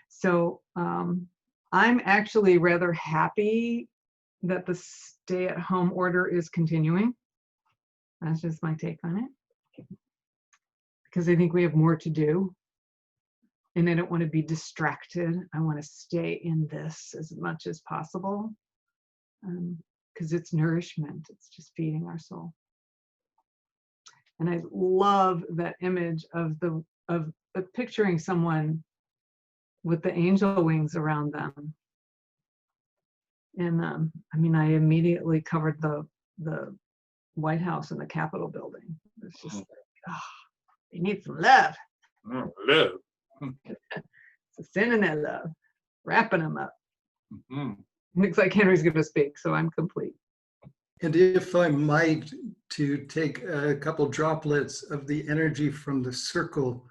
So I'm actually rather happy that the stay-at-home order is continuing. That's just my take on it. Because I think we have more to do. And I don't want to be distracted. I want to stay in this as much as possible. Because it's nourishment. It's just feeding our soul. And I love that image of picturing someone with the angel wings around them. And I immediately covered the White House and the Capitol building. It's just like, they need some love. Love. It's a sin in that love. Wrapping them up. Mm-hmm. Looks like Henry's going to speak, so I'm complete. And if I might, to take a couple droplets of the energy from the circle,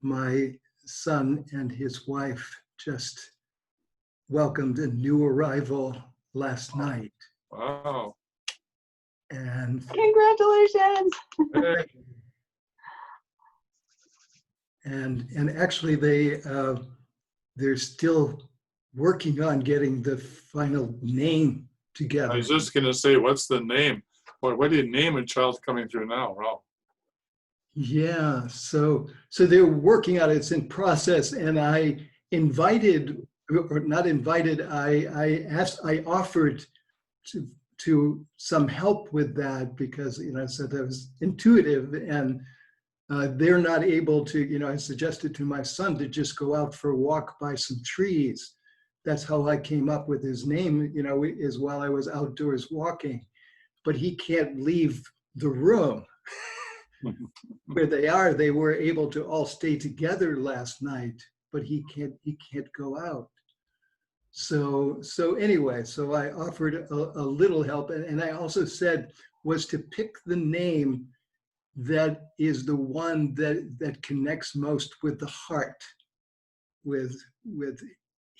my son and his wife just welcomed a new arrival last night. Wow. And congratulations. Hey. And actually they're still working on getting the final name together. I was just going to say, what's the name? What do you name a child coming through now, Rob? Yeah, so they're working on it. It's in process, and I invited, or not invited, I offered to to some help with that because, I said that was intuitive and they're not able to, I suggested to my son to just go out for a walk by some trees. That's how I came up with his name, is while I was outdoors walking. But he can't leave the room where they are. They were able to all stay together last night, but he can't go out. So anyway, so I offered a little help. And I also said was to pick the name that is the one that connects most with the heart, with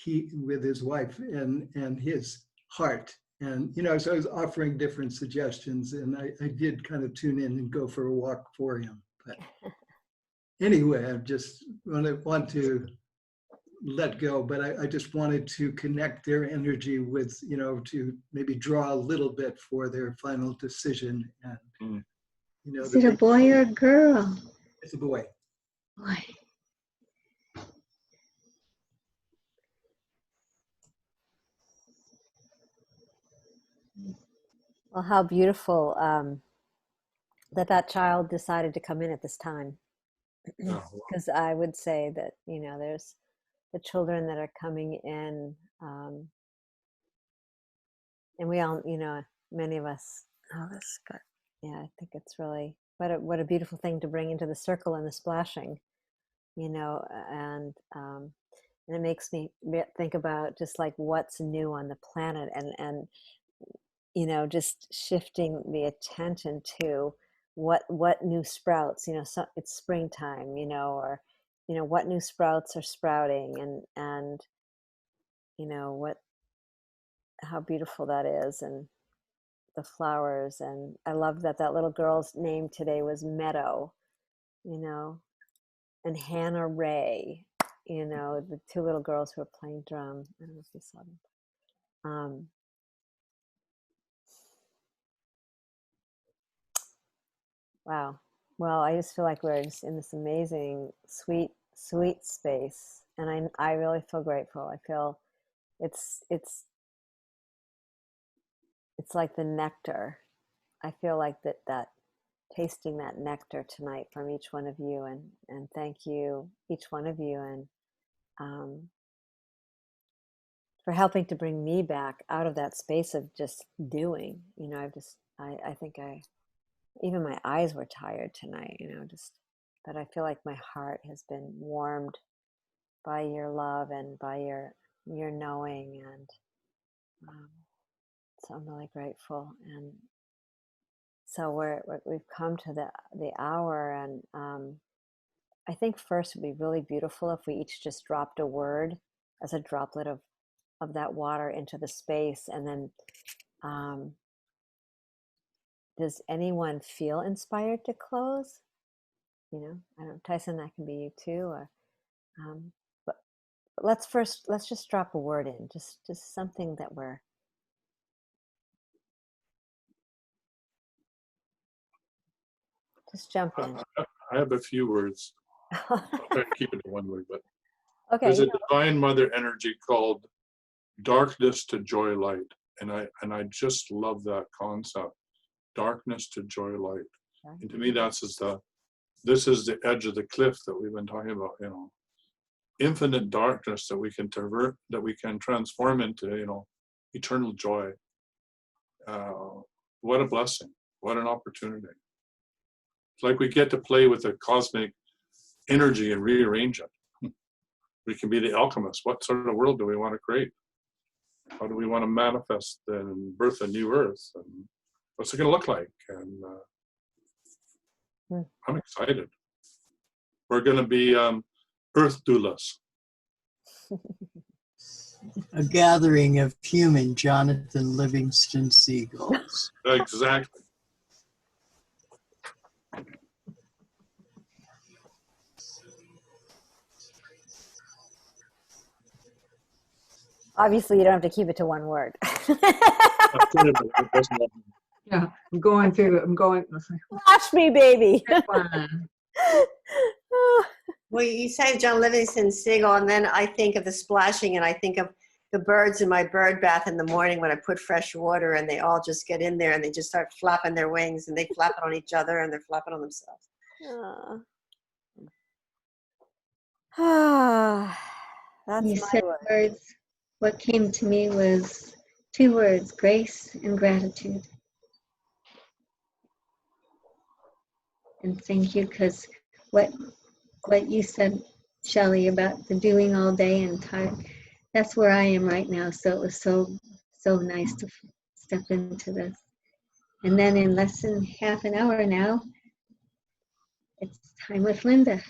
his wife and his heart. And, so I was offering different suggestions and I did kind of tune in and go for a walk for him. But anyway, I just want to let go, but I just wanted to connect their energy with, to maybe draw a little bit for their final decision. And, Is it a boy or a girl? It's a boy. Boy. Well, how beautiful that child decided to come in at this time. Because I would say that, there's the children that are coming in, and we all, many of us know this, but yeah, I think it's really, what a beautiful thing to bring into the circle and the splashing, and it makes me think about just like what's new on the planet and just shifting the attention to what new sprouts, so it's springtime, or, what new sprouts are sprouting and how beautiful that is and the flowers. And I love that little girl's name today was Meadow, and Hannah Ray, the two little girls who are playing drum. I don't know if you saw them. Wow. Well, I just feel like we're just in this amazing, sweet space. And I really feel grateful. I feel it's like the nectar. I feel like that tasting that nectar tonight from each one of you, and thank you, each one of you, and for helping to bring me back out of that space of just doing. I think even my eyes were tired tonight, but I feel like my heart has been warmed by your love and by your knowing, and so I'm really grateful. And so we've come to the hour, and I think first it'd be really beautiful if we each just dropped a word as a droplet of that water into the space, and then does anyone feel inspired to close? I don't know, Tyson, that can be you too, or but let's just drop a word in, just something that we're just jump in. I have a few words. I'll try to keep it to one word, but Okay. there's a divine mother energy called darkness to joy light, and I just love that concept. Darkness to joy light. Okay. And to me, this is the edge of the cliff that we've been talking about, infinite darkness that we can transform into, eternal joy. What a blessing. What an opportunity. It's like we get to play with the cosmic energy and rearrange it. We can be the alchemist. What sort of world do we want to create? How do we want to manifest and birth a new earth? And what's it going to look like? And I'm excited. We're going to be earth doulas. A gathering of human Jonathan Livingston Seagulls. Exactly. Obviously, you don't have to keep it to one word. Yeah, I'm going. Watch me, baby. Well, you say John Livingston Seagull, and then I think of the splashing, and I think of the birds in my bird bath in the morning when I put fresh water, and they all just get in there and they just start flapping their wings, and they flap it on each other and they're flapping on themselves. That's You my said word. words. What came to me was 2 words: grace and gratitude. And thank you, because what you said, Shelley, about the doing all day and tired, that's where I am right now. So it was so nice to step into this. And then in less than half an hour now, it's time with Linda.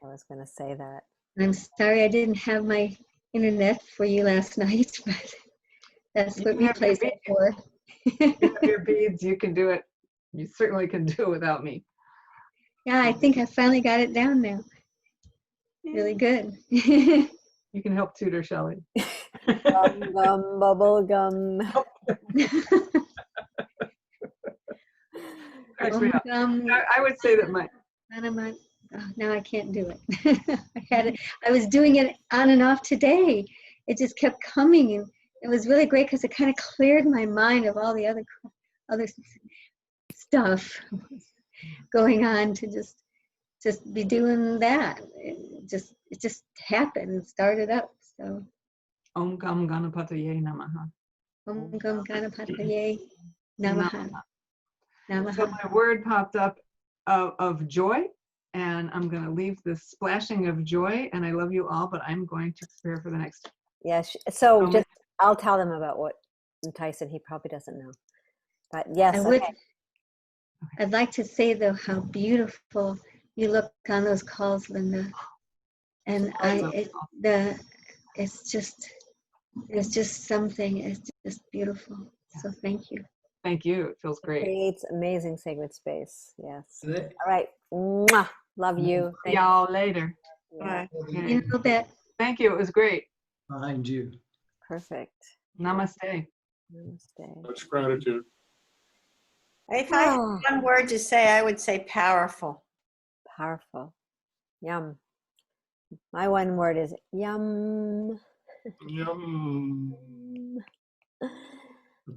I was going to say that. I'm sorry I didn't have my internet for you last night, but that's what You have your replays are for. You have your beads. You can do it. You certainly can do it without me. Yeah, I think I finally got it down now. Really good. You can help tutor Shelley. Gum, gum, bubble gum. Cracks me up. I would say that my Now I can't do it. I was doing it on and off today. It just kept coming, and it was really great because it kind of cleared my mind of all the other stuff going on to just be doing that. It just happened and started up. So Om Gam Ganapataye Namaha. Om Gam Ganapataye Namaha. So Namaha. my word popped up of joy, and I'm going to leave this splashing of joy, and I love you all, but I'm going to prepare for the next. Yes. So moment. just, I'll tell them about what Tyson, he probably doesn't know. But yes, I would. okay. I'd like to say though how beautiful you look on those calls, Linda. And it's just something. It's just beautiful. So thank you. Thank you. It feels great. Creates amazing sacred space. Yes. Th- All right. Mwah. Love you. See y'all later. Bye. Okay. You know that Thank you. It was great. Behind you. Perfect. Namaste. Namaste. Much gratitude. If I had Oh, one word to say, I would say powerful. powerful. Yum. My one word is yum. Yum.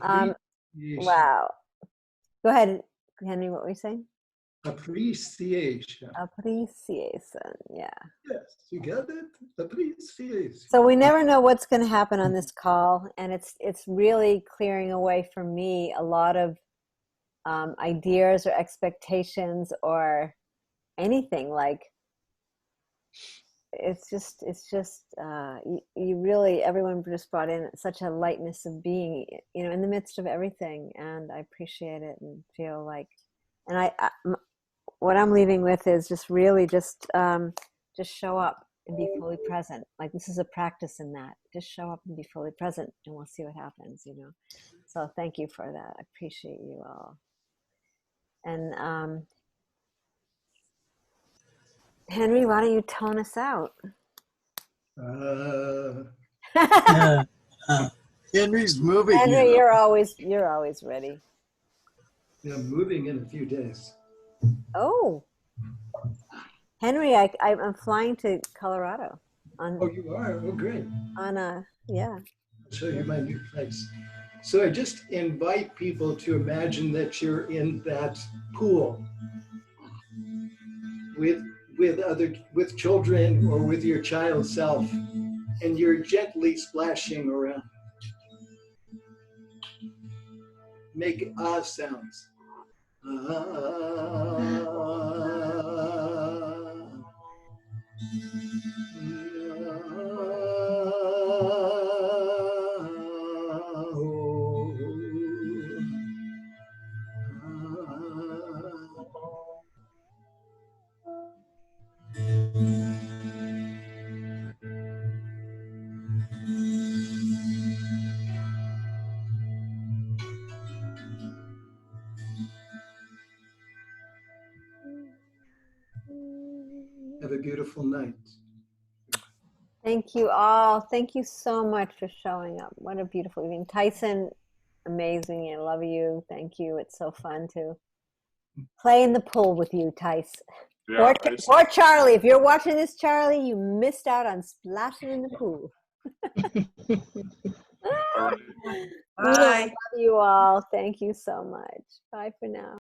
Appreciation. Wow. Go ahead, Henry. What were you saying? Appreciation. Appreciation. Yeah. Yes, you got it? Appreciation. So we never know what's going to happen on this call, and it's really clearing away for me a lot of ideas or expectations or anything. Like it's just you really, everyone just brought in such a lightness of being, in the midst of everything, and I appreciate it and feel like, and what I'm leaving with is just really just show up and be fully present. Like this is a practice in that. Just show up and be fully present, and we'll see what happens. So thank you for that. I appreciate you all. And Henry, why don't you tone us out? Henry's moving. Henry, you're always ready. Yeah, I'm moving in a few days. Oh, Henry, I'm flying to Colorado Oh, you are? Oh, great. yeah. I'll show you my new place. So I just invite people to imagine that you're in that pool with children or with your child self, and you're gently splashing around. Make sounds. Have a beautiful night. Thank you all. Thank you so much for showing up. What a beautiful evening. Tyson, amazing. I love you. Thank you. It's so fun to play in the pool with you, Tice. Yeah, Poor Charlie. If you're watching this, Charlie, you missed out on splashing in the pool. All right. We love Bye. you all. Thank you so much. Bye for now.